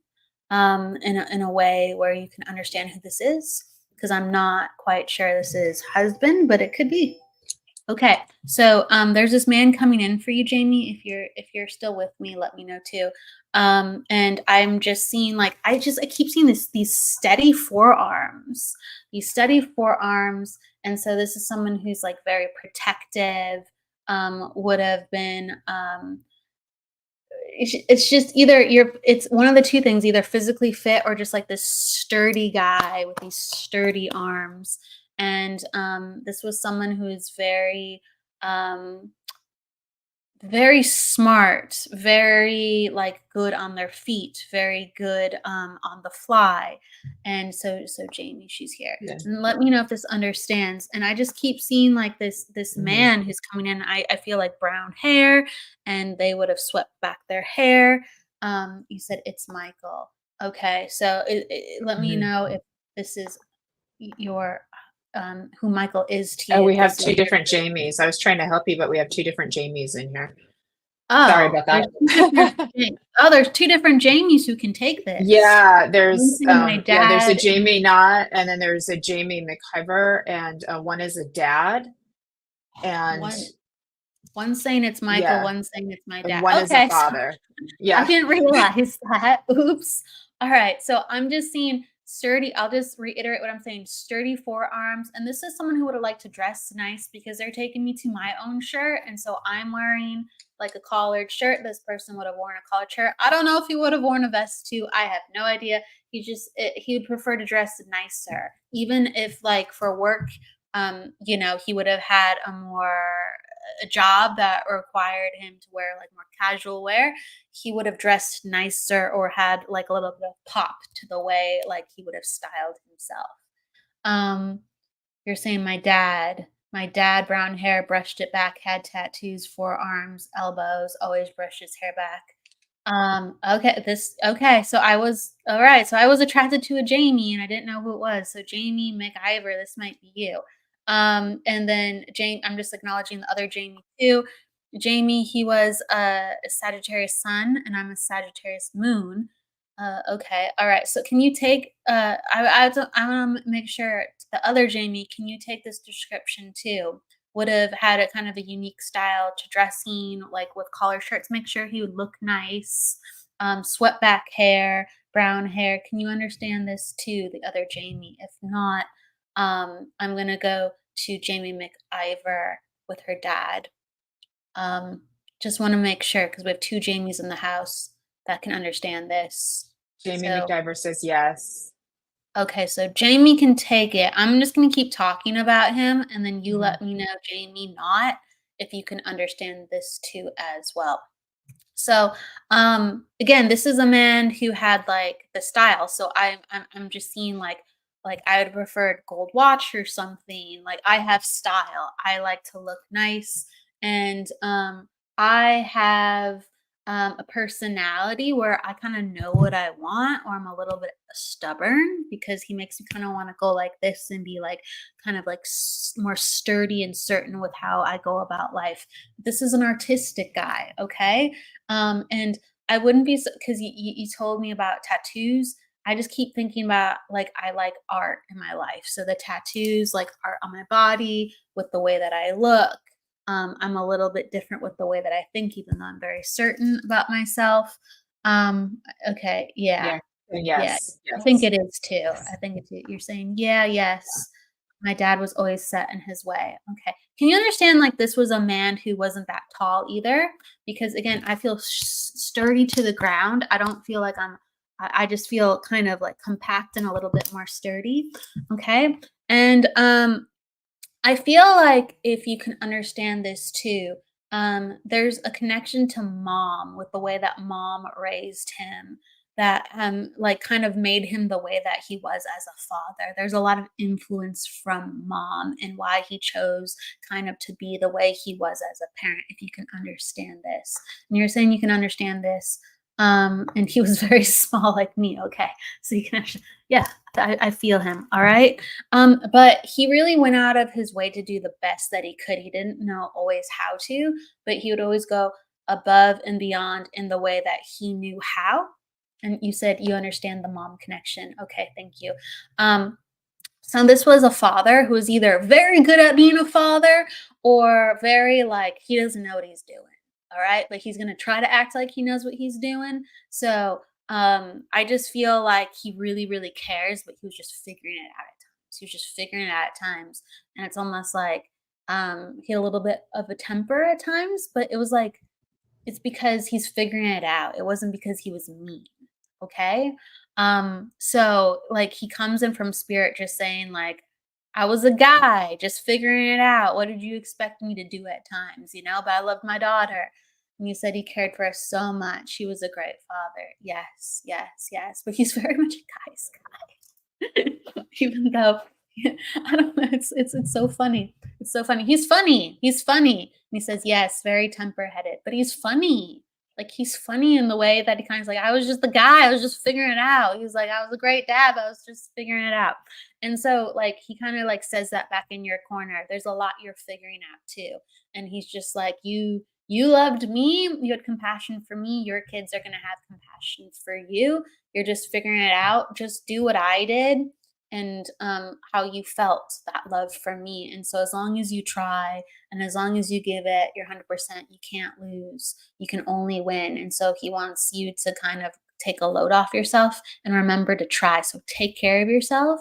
in a way where you can understand who this is, because I'm not quite sure this is husband, but it could be. Okay, so there's this man coming in for you, Jamie. If you're still with me, let me know too. And I'm just seeing like I keep seeing these steady forearms, and so this is someone who's like very protective. Would have been it's just either it's one of the two things, either physically fit or just like this sturdy guy with these sturdy arms. And this was someone who is very smart, very like good on their feet, very good on the fly. And so Jamie, she's here. Yeah. And let me know if this understands. And I just keep seeing like this man who's coming in. I feel like brown hair, and they would have swept back their hair. You said it's Michael. Okay, so let me know if this is your who Michael is to you. Oh, we have two different Jamies. I was trying to help you, but we have two different Jamies in here. Oh, sorry about that. There's two different Jamies who can take this. Yeah, there's my dad. there's a Jamie Knott, and then there's a Jamie McIver, and one is a dad, and one's saying it's Michael, yeah, one's saying it's my dad. one is Okay, a father. I Yeah. didn't realize that. Oops. All right, so I'm just seeing sturdy. I'll just reiterate what I'm saying. Sturdy forearms, and this is someone who would have liked to dress nice, because they're taking me to my own shirt, and so I'm wearing like a collared shirt. This person would have worn a collared shirt. I don't know if he would have worn a vest too. I have no idea. He would prefer to dress nicer, even if like for work, he would have had a job that required him to wear like more casual wear. He would have dressed nicer or had like a little bit of pop to the way like he would have styled himself. You're saying my dad, brown hair, brushed it back, had tattoos, forearms, elbows, always brushed his hair back. Okay. So I was attracted to a Jamie, and I didn't know who it was. So Jamie McIver, this might be you. And then Jane, I'm just acknowledging the other Jamie too. Jamie, he was a Sagittarius sun, and I'm a Sagittarius moon. Okay. All right. So can you take, I want to make sure the other Jamie, can you take this description too? Would have had a kind of a unique style to dressing, like with collar shirts, make sure he would look nice, swept back hair, brown hair. Can you understand this too, the other Jamie? If not, I'm going to go to Jamie McIver with her dad. Just want to make sure, because we have two Jamies in the house that can understand this. Jamie McIver says yes. Okay, so Jamie can take it. I'm just going to keep talking about him, and then you let me know, Jamie Knott, if you can understand this too as well. So, again, this is a man who had like the style. So I'm just seeing like I would prefer gold watch or something. Like I have style. I like to look nice, and I have a personality where I kind of know what I want, or I'm a little bit stubborn, because he makes me kind of want to go like this and be like kind of like more sturdy and certain with how I go about life. This is an artistic guy, okay? And I wouldn't be, because you told me about tattoos. I just keep thinking about like I like art in my life. So the tattoos, like art on my body, with the way that I look. I'm a little bit different with the way that I think, even though I'm very certain about myself. Okay, yeah. Yeah. Yeah, Yes. I think Yes. it is too. I think it's you're saying, "Yeah, yes, my dad was always set in his way." Okay. Can you understand, like, this was a man who wasn't that tall either? Because, again, I feel sturdy to the ground. I don't feel like I just feel kind of, like, compact and a little bit more sturdy, okay? And, I feel like if you can understand this too, there's a connection to mom with the way that mom raised him that like kind of made him the way that he was as a father. There's a lot of influence from mom and why he chose kind of to be the way he was as a parent, if you can understand this. And you're saying you can understand this. And he was very small like me. Okay. So you can actually, yeah, I feel him. All right. But he really went out of his way to do the best that he could. He didn't know always how to, but he would always go above and beyond in the way that he knew how. And you said you understand the mom connection. Okay, thank you. So this was a father who was either very good at being a father or very like he doesn't know what he's doing. All right. Like he's gonna try to act like he knows what he's doing. So I just feel like he really, really cares, but he was just figuring it out at times. He was just figuring it out at times. And it's almost like he had a little bit of a temper at times, but it was like it's because he's figuring it out. It wasn't because he was mean. Okay? So like he comes in from spirit just saying like I was a guy just figuring it out. What did you expect me to do at times, you know? But I loved my daughter. And you said he cared for us so much. He was a great father. Yes, yes, yes. But he's very much a guy's guy. Even though I don't know, it's so funny. It's so funny. He's funny. He's funny. And he says, yes, very temper-headed, but he's funny. Like he's funny in the way that he kind of like, I was just the guy, I was just figuring it out. He was like, I was a great dad, but I was just figuring it out. And so like he kind of like says that back in your corner. There's a lot you're figuring out too. And he's just like, you loved me, you had compassion for me, your kids are gonna have compassion for you. You're just figuring it out. Just do what I did and how you felt that love for me. And so, as long as you try and as long as you give it your 100%, you can't lose. You can only win. And so, he wants you to kind of take a load off yourself and remember to try. So, take care of yourself.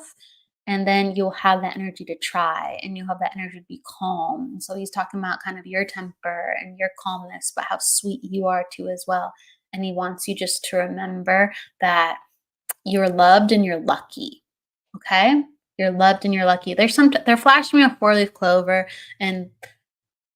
And then you'll have that energy to try and you'll have that energy to be calm. And so he's talking about kind of your temper and your calmness, but how sweet you are too as well. And he wants you just to remember that you're loved and you're lucky. Okay? You're loved and you're lucky. They're flashing me a four-leaf clover and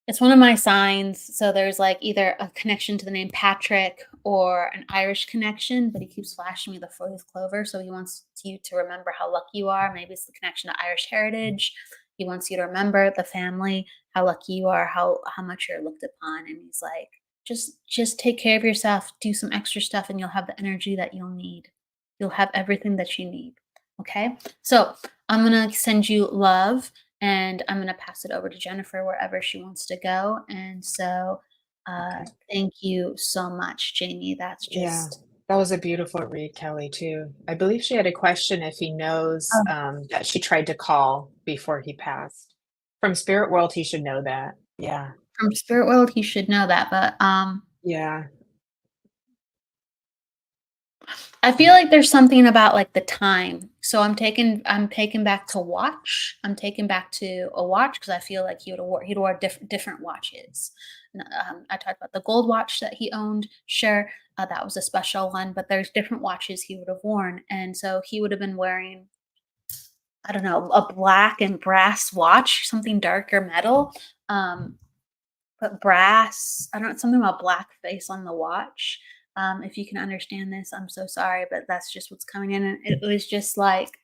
it's one of my signs. So there's like either a connection to the name Patrick or an Irish connection, but he keeps flashing me the four-leaf clover. So he wants you to remember how lucky you are. Maybe it's the connection to Irish heritage. He wants you to remember the family, how lucky you are, how much you're looked upon. And he's like, just take care of yourself, do some extra stuff, and you'll have the energy that you'll need. You'll have everything that you need. Okay. So I'm gonna send you love and I'm going to pass it over to Jennifer wherever she wants to go. And so, Okay. thank you so much, Jamie. That's Yeah. just That was a beautiful read, Kelly, too. I believe she had a question if he knows oh, that she tried to call before he passed. From Spirit World, he should know that. Yeah. from Spirit World. He should know that, but Yeah. I feel like there's something about like the time. So I'm taken back to watch. I'm taken back to a watch because I feel like he'd wore different watches. I talked about the gold watch that he owned. Sure, that was a special one, but there's different watches he would have worn, and so he would have been wearing I don't know a black and brass watch, something darker metal. Um, but brass, I don't know, something about black face on the watch. If you can understand this, I'm so sorry, but that's just what's coming in. And it was just like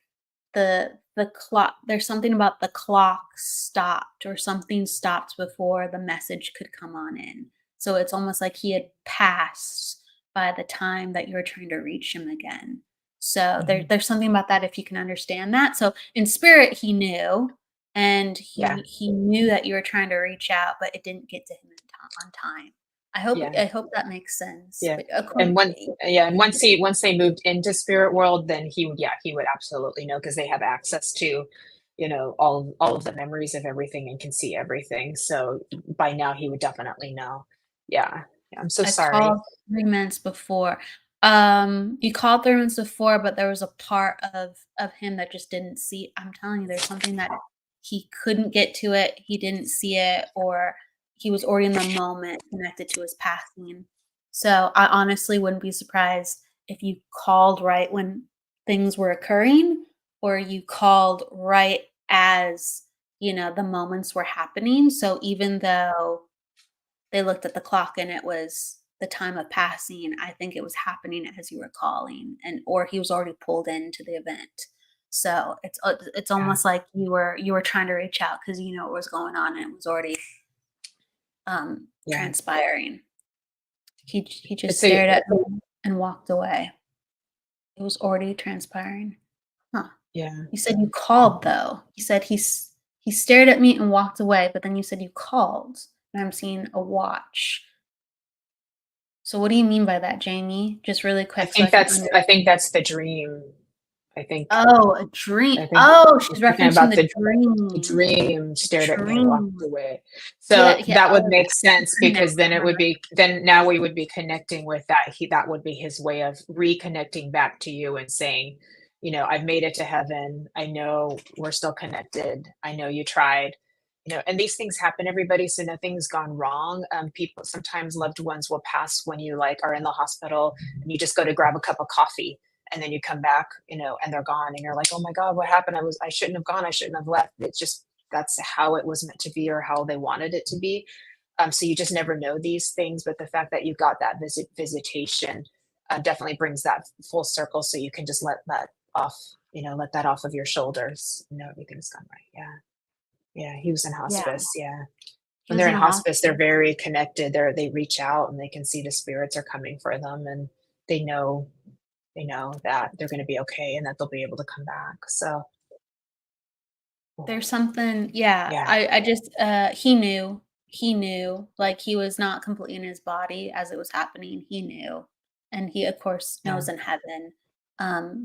the clock. There's something about the clock stopped or something stopped before the message could come on in. So it's almost like he had passed by the time that you were trying to reach him again. So Mhm. there's something about that if you can understand that. So in spirit, he knew, and Yeah. he knew that you were trying to reach out, but it didn't get to him on time. I hope Yeah. that makes sense. Yeah. But And once they moved into spirit world, then he would absolutely know, because they have access to, all of the memories of everything and can see everything. So by now he would definitely know. Yeah. I'm so I sorry. called 3 months before. You called 3 months before, but there was a part of him that just didn't see. I'm telling you, there's something that he couldn't get to it, he didn't see it, or he was already in the moment connected to his passing. So, I honestly wouldn't be surprised if you called right when things were occurring, or you called right as, the moments were happening. So even though they looked at the clock and it was the time of passing, I think it was happening as you were calling, or he was already pulled into the event. So it's Yeah. almost like you were trying to reach out because you know what was going on and it was already Yeah. transpiring. He just It's a stared at me and walked away. It was already transpiring. Huh. Yeah. You said you called though. You said he stared at me and walked away, but then you said you called, and I'm seeing a watch. So what do you mean by that, Jamie? Just really quick so I can I think that's the dream. I think Oh, a dream. I think Oh, he's she's talking referencing about the the dream. dream, stared at me and walked Dream. away. Yeah, So yeah. that would Oh, make sense, now because then I remember. now we would be connecting with that. That would be his way of reconnecting back to you and saying, I've made it to heaven. I know we're still connected. I know you tried. And these things happen, everybody. So nothing's gone wrong. People, sometimes loved ones will pass when you like are in the hospital and you just go to grab a cup of coffee, and then you come back, and they're gone, and you're like, oh my God, what happened? I shouldn't have gone. I shouldn't have left. It's just, that's how it was meant to be, or how they wanted it to be. So you just never know these things. But the fact that you got that visitation definitely brings that full circle. So you can just let that off, let that off of your shoulders. Everything's gone right. Yeah. Yeah. He was in Yeah, hospice. Yeah. he When was they're in in a hospice, they're hospital. very connected. They reach out and they can see the spirits are coming for them, and they know that they're going to be okay and that they'll be able to come back. So There's something, yeah, yeah, I just, he knew, like, he was not completely in his body as it was happening, he knew, and he, of course, yeah, knows in heaven.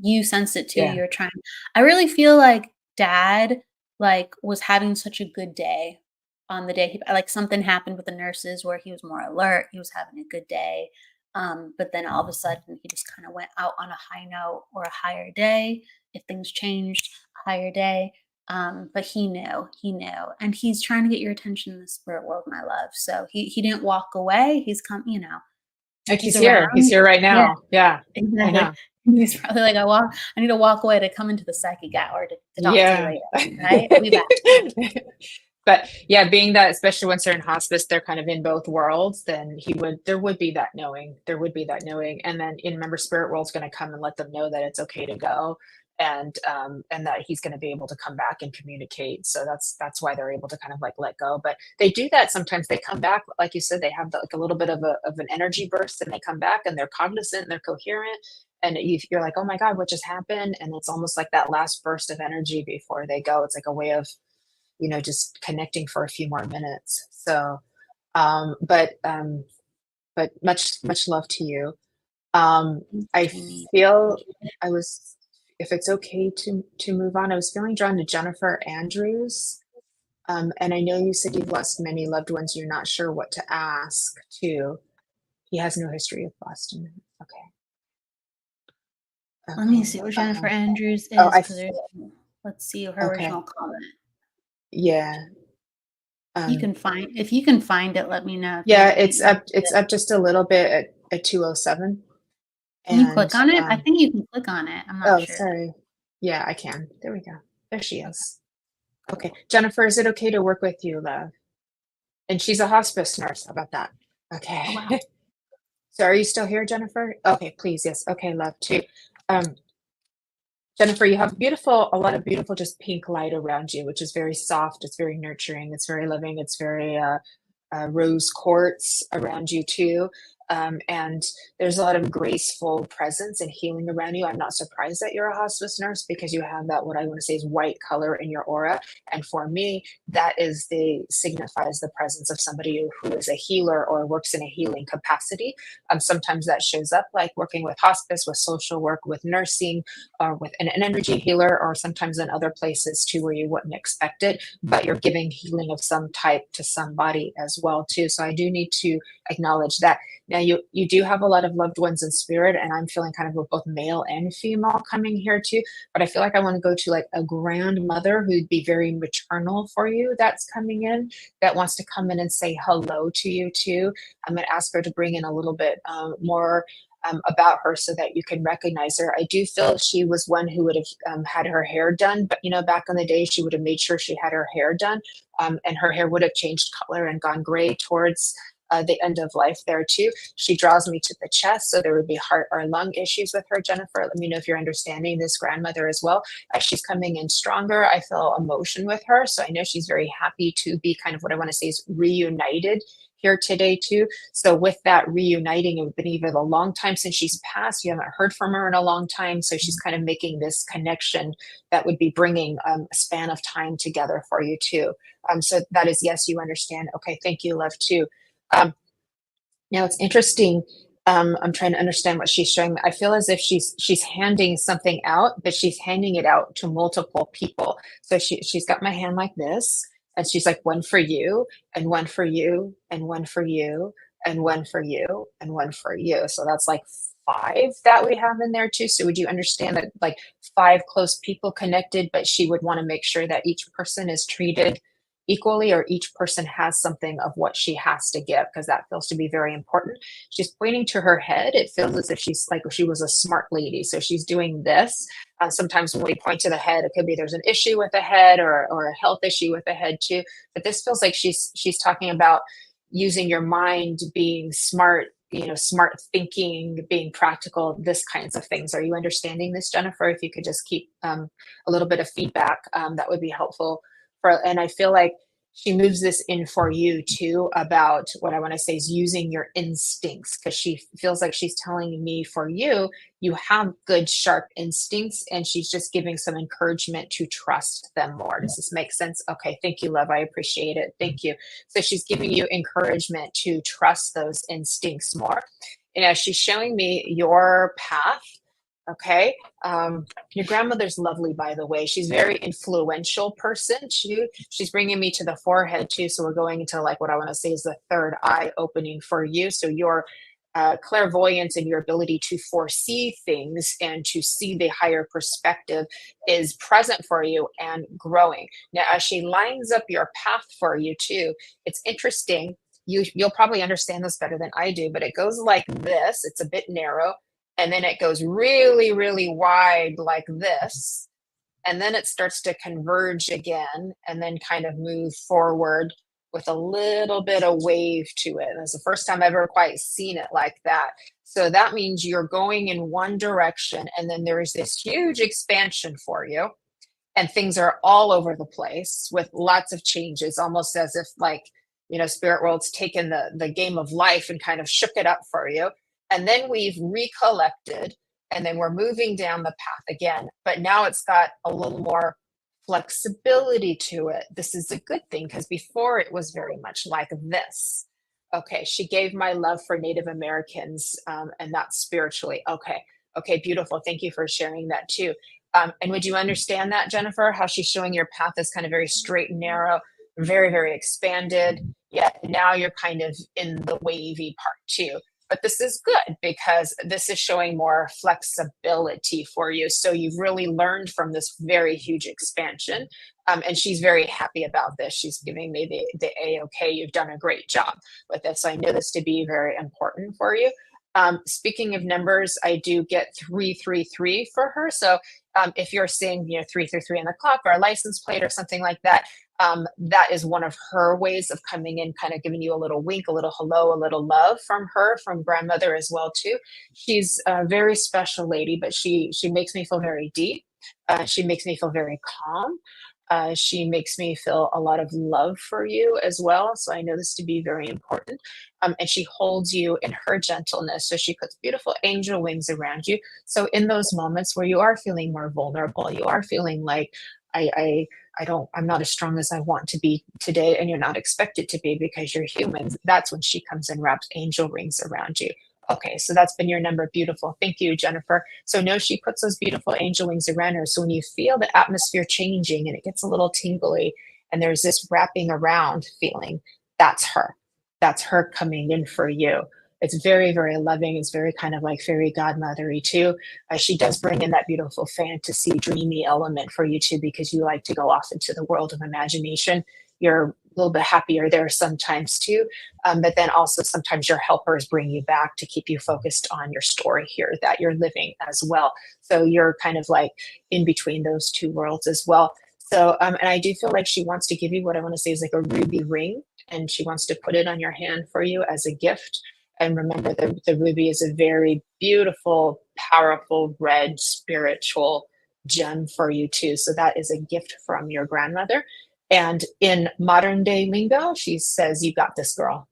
You sensed it too, yeah, you're trying I really feel like dad, like, was having such a good day on the day like, something happened with the nurses where he was more alert, he was having a good day, but then all of a sudden, he just kinda went out on a high note or a higher day. If things changed, a higher day. But he knew, and he's trying to get your attention in the spirit world, my love. So he didn't walk away. He's come, like he's he's around. here right Yeah, now. Yeah, I exactly. know. He's probably like, I need to walk away to come into the psychic hour to talk to you Yeah. later. Right? I'll be back. But yeah, being that, especially once they're in hospice, they're kind of in both worlds, then there would be that knowing. There would be that knowing. And then remember, spirit world's going to come and let them know that it's okay to go. And that he's going to be able to come back and communicate. So that's why they're able to kind of like let go. But they do that sometimes. They come back, like you said, they have like a little bit of an energy burst, and they come back and they're cognizant and they're coherent. And you're like, oh my God, what just happened? And it's almost like that last burst of energy before they go. It's like a way of just connecting for a few more minutes. So, um, but um, but much love to you. I Jamie. feel I was, if it's okay to move on, I was feeling drawn to Jennifer Andrews. And I know you said you've lost many loved ones. You're not sure what to ask to. He has no history of Boston. Okay. Let me Okay. see where Jennifer Andrews Oh, is because let's see her okay. original comment. Yeah. You Um, can find if you can find it. Let me know if yeah, you it's up just a little bit at 207. can you And click on it? I think you can click on it. I'm not oh, sure. sorry. Yeah, I can. There we go. There she is. Okay. Jennifer, is it okay to work with you, love? And she's a hospice nurse. How about that? Oh Okay. wow. So are you still here, Jennifer? Okay, please. Yes. Okay, love too. Um, Jennifer, you have a lot of beautiful, just pink light around you, which is very soft. It's very nurturing. It's very loving. It's very rose quartz around you too. And there's a lot of graceful presence and healing around you. I'm not surprised that you're a hospice nurse because you have that, what I want to say is white color in your aura. And for me, that signifies the presence of somebody who is a healer or works in a healing capacity. Sometimes that shows up like working with hospice, with social work, with nursing, or with an energy healer, or sometimes in other places too where you wouldn't expect it, but you're giving healing of some type to somebody as well too. So I do need to acknowledge that. Now you do have a lot of loved ones in spirit, and I'm feeling kind of with both male and female coming here too. But I feel like I want to go to like a grandmother who'd be very maternal for you that's coming in, that wants to come in and say hello to you too. I'm going to ask her to bring in a little bit more about her so that you can recognize her. I do feel she was one who would have had her hair done, but back in the day, she would have made sure she had her hair done, and her hair would have changed color and gone gray towards the end of life there too. She draws me to the chest, so there would be heart or lung issues with her, Jennifer. Let me know if you're understanding this grandmother as well. As she's coming in stronger, I feel emotion with her, so I know she's very happy to be kind of what I want to say is reunited here today too. So with that reuniting, it's been even a long time since she's passed. You haven't heard from her in a long time, so she's kind of making this connection that would be bringing a span of time together for you too. So that is, yes, you understand. Okay, thank you, love too. Now it's interesting. I'm trying to understand what she's showing. I feel as if she's handing something out, but she's handing it out to multiple people. So she's got my hand like this, and she's like, one for you, and one for you, and one for you, and one for you, and one for you. So that's like 5 that we have in there too. So would you understand that like 5 close people connected, but she would want to make sure that each person is treated equally, or each person has something of what she has to give, because that feels to be very important. She's pointing to her head. It feels as if she's like she was a smart lady. So she's doing this. Sometimes when we point to the head, it could be there's an issue with the head, or a health issue with the head too. But this feels like she's talking about using your mind, being smart, smart thinking, being practical, this kinds of things. Are you understanding this, Jennifer? If you could just keep a little bit of feedback, that would be helpful. And I feel like she moves this in for you too, about what I want to say is using your instincts, because she feels like she's telling me for you, you have good, sharp instincts, and she's just giving some encouragement to trust them more. Does this make sense? Okay, thank you, love. I appreciate it. Thank you. So she's giving you encouragement to trust those instincts more. And as she's showing me your path, okay. Your grandmother's lovely, by the way. She's very influential person. She's bringing me to the forehead too. So we're going into like what I want to say is the third eye opening for you. So your clairvoyance and your ability to foresee things and to see the higher perspective is present for you and growing. Now, as she lines up your path for you too, it's interesting. You'll probably understand this better than I do, but it goes like this. It's a bit narrow. And then it goes really, really wide like this. And then it starts to converge again and then kind of move forward with a little bit of wave to it. And it's the first time I've ever quite seen it like that. So that means you're going in one direction, and then there is this huge expansion for you. And things are all over the place with lots of changes, almost as if like, Spirit World's taken the game of life and kind of shook it up for you. And then we've recollected, and then we're moving down the path again. But now it's got a little more flexibility to it. This is a good thing, because before it was very much like this. Okay, she gave my love for Native Americans, and that's spiritually. Okay, beautiful. Thank you for sharing that too. And would you understand that, Jennifer, how she's showing your path is kind of very straight and narrow, very, very expanded. Yet now you're kind of in the wavy part too. But this is good, because this is showing more flexibility for you. So you've really learned from this very huge expansion. And she's very happy about this. She's giving me the A-OK. You've done a great job with this. So I know this to be very important for you. Speaking of numbers, I do get 333 for her. So if you're seeing 333 on the clock or a license plate or something like that, that is one of her ways of coming in, kind of giving you a little wink, a little hello, a little love from her, from grandmother as well too. She's a very special lady, but she makes me feel very deep. She makes me feel very calm. She makes me feel a lot of love for you as well. So I know this to be very important. And she holds you in her gentleness. So she puts beautiful angel wings around you. So in those moments where you are feeling more vulnerable, you are feeling like, I'm not as strong as I want to be today, and you're not expected to be because you're human. That's when she comes and wraps angel rings around you. Okay, so that's been your number. Beautiful. Thank you, Jennifer. So no, she puts those beautiful angel wings around her. So when you feel the atmosphere changing and it gets a little tingly and there's this wrapping around feeling, that's her. That's her coming in for you. It's very, very loving. It's very kind of like fairy godmothery too. She does bring in that beautiful fantasy, dreamy element for you too, because you like to go off into the world of imagination. You're a little bit happier there sometimes too. But then also sometimes your helpers bring you back to keep you focused on your story here that you're living as well. So you're kind of like in between those two worlds as well. So, and I do feel like she wants to give you what I want to say is like a ruby ring, and she wants to put it on your hand for you as a gift. And remember, the ruby is a very beautiful, powerful, red, spiritual gem for you too. So that is a gift from your grandmother. And in modern day lingo, she says, "You got this, girl."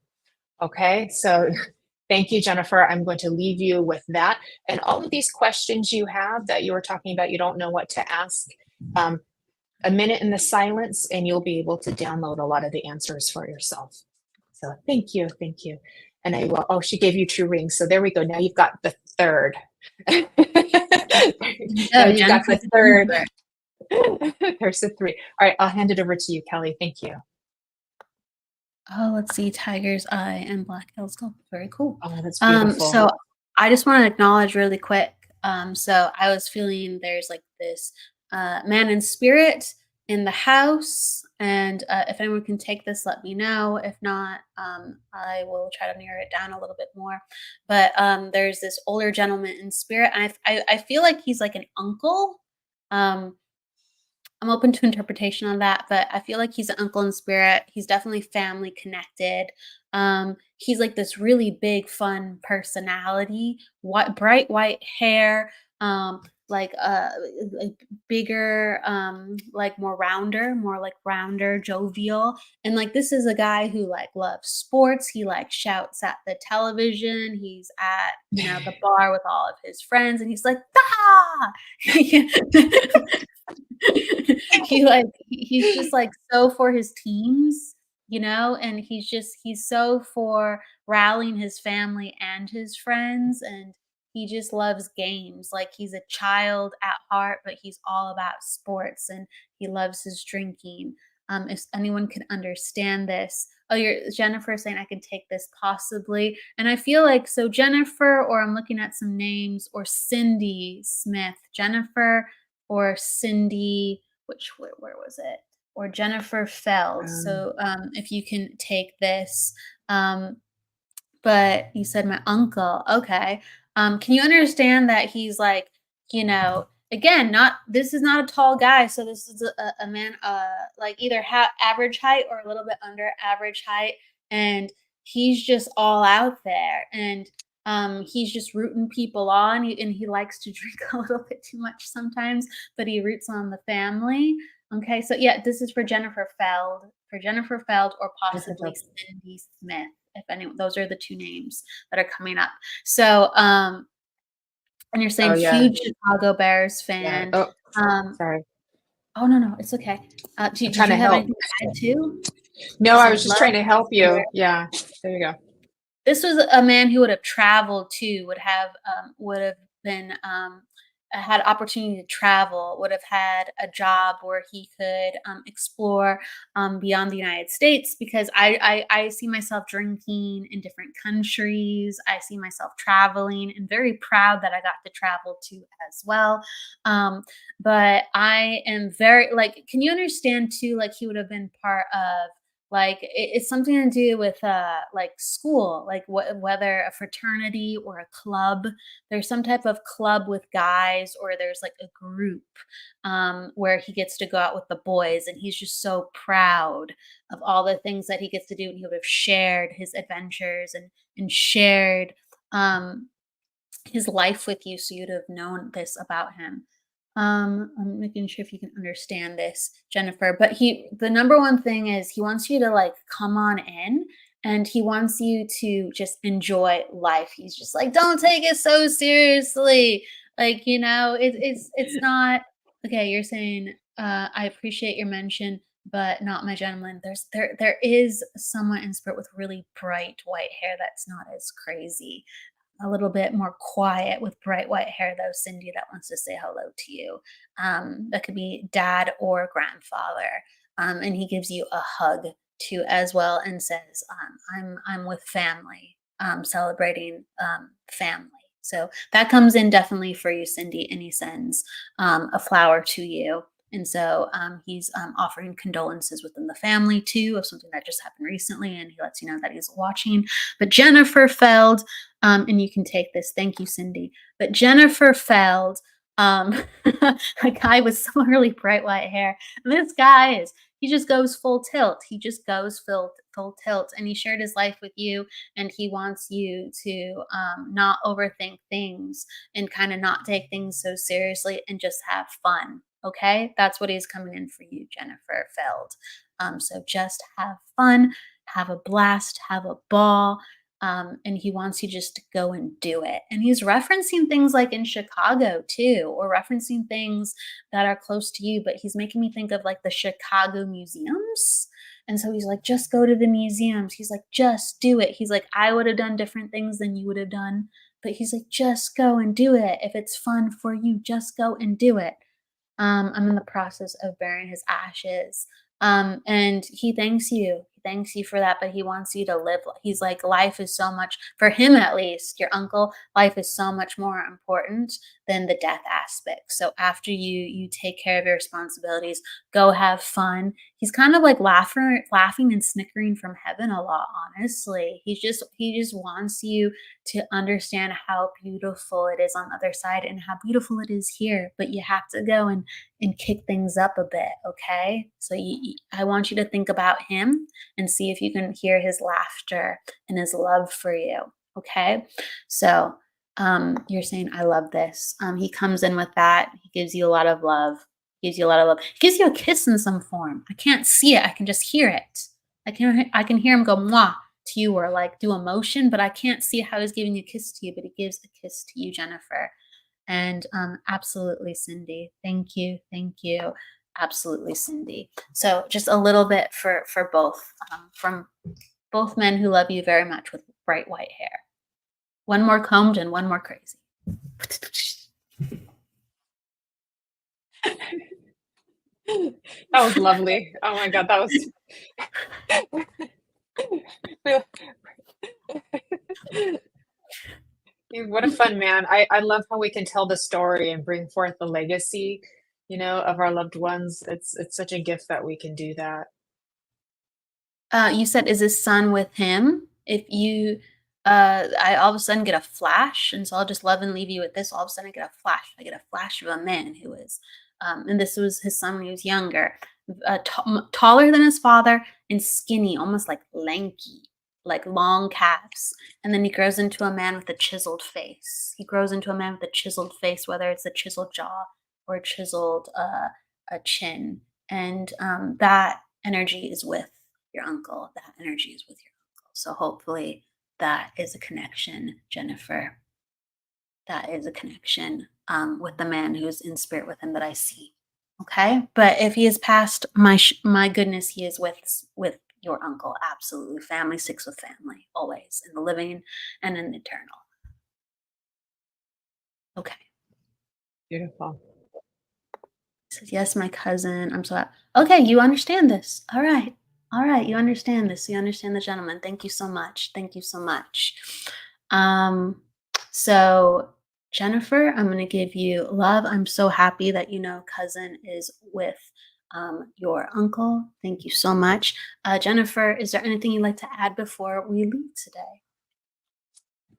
Okay, so thank you, Jennifer. I'm going to leave you with that. And all of these questions you have that you were talking about, you don't know what to ask, a minute in the silence, and you'll be able to download a lot of the answers for yourself. So thank you, thank you. And I will, oh, she gave you 2 rings. So there we go. Now you've got the third. Now you've got the third. There's the 3. All right, I'll hand it over to you, Kelly. Thank you. Oh, let's see, tiger's eye and black telescope. Very cool. Oh, that's beautiful. So I just want to acknowledge really quick. So I was feeling there's like this man in spirit in the house, and if anyone can take this, let me know. If not, I will try to narrow it down a little bit more. But there's this older gentleman in spirit, and I feel like he's like an uncle. I'm open to interpretation on that, but I feel like he's an uncle in spirit. He's definitely family connected. He's like this really big, fun personality, bright white hair, like bigger, like more rounder, jovial. And like this is a guy who like loves sports. He like shouts at the television. He's at the bar with all of his friends, and he's like, "Ah!" he's just like so for his teams, and he's so for rallying his family and his friends, and he just loves games. Like he's a child at heart, but he's all about sports, and he loves his drinking. If anyone can understand this. Oh, you're Jennifer saying I can take this possibly. And I feel like so Jennifer, or I'm looking at some names, or Cindy Smith, Jennifer or Cindy, where was it? Or Jennifer Feld. So if you can take this. But you said my uncle. Okay. Can you understand that he's like, again, this is not a tall guy. So this is a man, like either average height or a little bit under average height. And he's just all out there. And he's just rooting people on, and he likes to drink a little bit too much sometimes, but he roots on the family. Okay, so yeah, this is for Jennifer Feld, or possibly Cindy Smith. If anyone, those are the 2 names that are coming up. So, and you're saying huge Chicago Bears fan. Yeah. Oh, sorry. Oh no, it's okay. Did you have anything to add too? No, I was just trying to help you. Yeah, there you go. This was a man who would have traveled too, would have been had opportunity to travel, would have had a job where he could explore beyond the United States, because I see myself drinking in different countries. I see myself traveling, and very proud that I got to travel too as well. But I am very can you understand too, like he would have been part of, like it's something to do with like school, like whether a fraternity or a club. There's some type of club with guys, or there's like a group where he gets to go out with the boys, and he's just so proud of all the things that he gets to do, and he would have shared his adventures and shared his life with you, so you'd have known this about him. I'm making sure if you can understand this, Jennifer. But the number one thing is he wants you to like come on in, and he wants you to just enjoy life. He's just like, don't take it so seriously. Like, it's not okay. You're saying, I appreciate your mention, but not my gentleman. There is someone in spirit with really bright white hair that's not as crazy, a little bit more quiet with bright white hair, though, Cindy, that wants to say hello to you. That could be dad or grandfather. And he gives you a hug too as well, and says, I'm with family, celebrating family. So that comes in definitely for you, Cindy, and he sends a flower to you. And so he's offering condolences within the family too of something that just happened recently, and he lets you know that he's watching. But Jennifer Feld, and you can take this. Thank you, Cindy. But Jennifer Feld, a guy with some really bright white hair. And this guy he just goes full tilt. He just goes full tilt. And he shared his life with you, and he wants you to not overthink things and kind of not take things so seriously and just have fun. Okay, that's what he's coming in for you, Jennifer Feld. So just have fun, have a blast, have a ball. And he wants you just to go and do it. And he's referencing things like in Chicago too, or referencing things that are close to you. But he's making me think of like the Chicago museums. And so he's like, just go to the museums. He's like, just do it. He's like, I would have done different things than you would have done. But he's like, just go and do it. If it's fun for you, just go and do it. I'm in the process of burying his ashes. And he thanks you. He thanks you for that, but he wants you to live. He's like, life is so much, for him at least, your uncle, life is so much more important than the death aspect. So after you take care of your responsibilities, go have fun. He's kind of like laughing and snickering from heaven a lot, honestly. He just wants you to understand how beautiful it is on the other side and how beautiful it is here. But you have to go and kick things up a bit, okay? So I want you to think about him and see if you can hear his laughter and his love for you, okay? So you're saying, I love this. He comes in with that. He gives you a lot of love. He gives you a lot of love. He gives you a kiss in some form. I can't see it. I can just hear it. I can hear him go mwah to you, or like do a motion, but I can't see how he's giving you a kiss to you, but he gives a kiss to you, Jennifer. And absolutely, Cindy. Thank you. Thank you. Absolutely, Cindy. So just a little bit for both, from both men who love you very much with bright white hair. One more combed and one more crazy. That was lovely. Oh my God, that was. What a fun man. I love how we can tell the story and bring forth the legacy, of our loved ones. It's such a gift that we can do that. You said, is his son with him? If you, I all of a sudden get a flash, and so I'll just love and leave you with this. All of a sudden I get a flash. I get a flash of a man who is, and this was his son when he was younger, taller than his father and skinny, almost like lanky, like long calves. And then he grows into a man with a chiseled face. He grows into a man with a chiseled face, whether it's a chiseled jaw or a chiseled a chin. And that energy is with your uncle. That energy is with your uncle. So hopefully that is a connection, Jennifer. That is a connection with the man who's in spirit with him that I see. Okay, but if he is past, my goodness, he is with your uncle. Absolutely, family sticks with family always, in the living and in the eternal. Okay. Beautiful. He says, yes, my cousin. I'm so happy. Okay, you understand this. All right. You understand this. You understand the gentleman. Thank you so much. Thank you so much. So Jennifer, I'm going to give you love. I'm so happy that cousin is with your uncle. Thank you so much. Jennifer, is there anything you'd like to add before we leave today?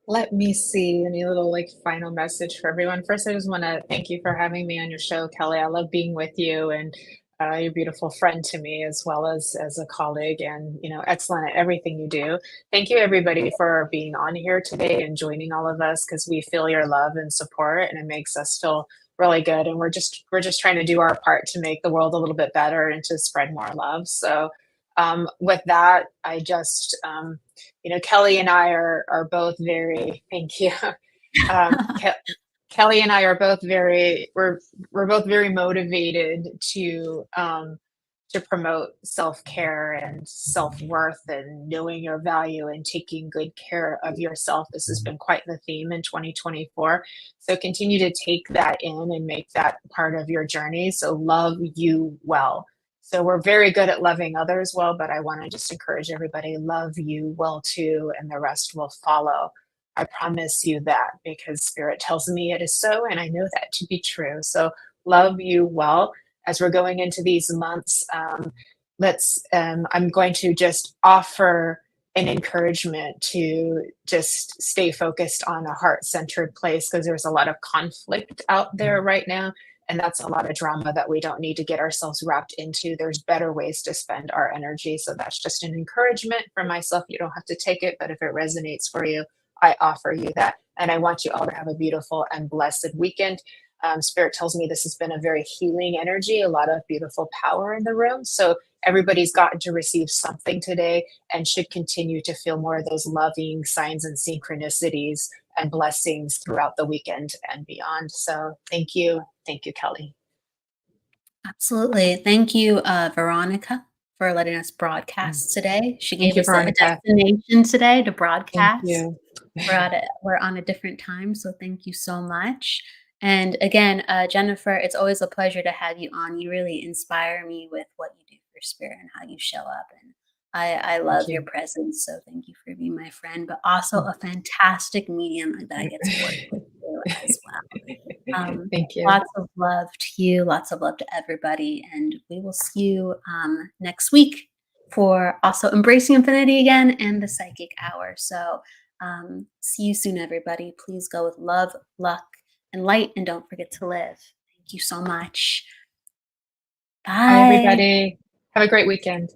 Let me see. Any little final message for everyone. First, I just want to thank you for having me on your show, Kelly. I love being with you, and you're a beautiful friend to me, as well as a colleague, and excellent at everything you do. Thank you, everybody, for being on here today and joining all of us, because we feel your love and support, and it makes us feel really good. And we're just trying to do our part to make the world a little bit better and to spread more love. So with that, I just Kelly and I are both very, thank you. Kelly and I are both we're both very motivated to promote self-care and self-worth and knowing your value and taking good care of yourself. This has been quite the theme in 2024. So continue to take that in and make that part of your journey. So love you well. So we're very good at loving others well, but I want to just encourage everybody, love you well too, and the rest will follow. I promise you that, because Spirit tells me it is so, and I know that to be true. So love you well. As we're going into these months, I'm going to just offer an encouragement to just stay focused on a heart-centered place, because there's a lot of conflict out there right now, and that's a lot of drama that we don't need to get ourselves wrapped into. There's better ways to spend our energy. So that's just an encouragement for myself. You don't have to take it, but if it resonates for you, I offer you that. And I want you all to have a beautiful and blessed weekend. Spirit tells me this has been a very healing energy, a lot of beautiful power in the room. So everybody's gotten to receive something today and should continue to feel more of those loving signs and synchronicities and blessings throughout the weekend and beyond. So thank you. Thank you, Kelly. Absolutely. Thank you, Veronica, for letting us broadcast today. She Thank gave you, us a Veronica. destination today to Thank broadcast. you. We're on a different time, so thank you so much. And again, Jennifer, it's always a pleasure to have you on. You really inspire me with what you do for Spirit and how you show up. And I love your you. presence. So thank you for being my friend, but also a fantastic medium that I get to work with you as well. Thank you. Lots of love to you, lots of love to everybody. And we will see you next week for also Embracing Infinity again and the Psychic Hour. So see you soon, everybody. Please go with love, luck, and light, and don't forget to live. Thank you so much. Bye. Bye, everybody. Have a great weekend.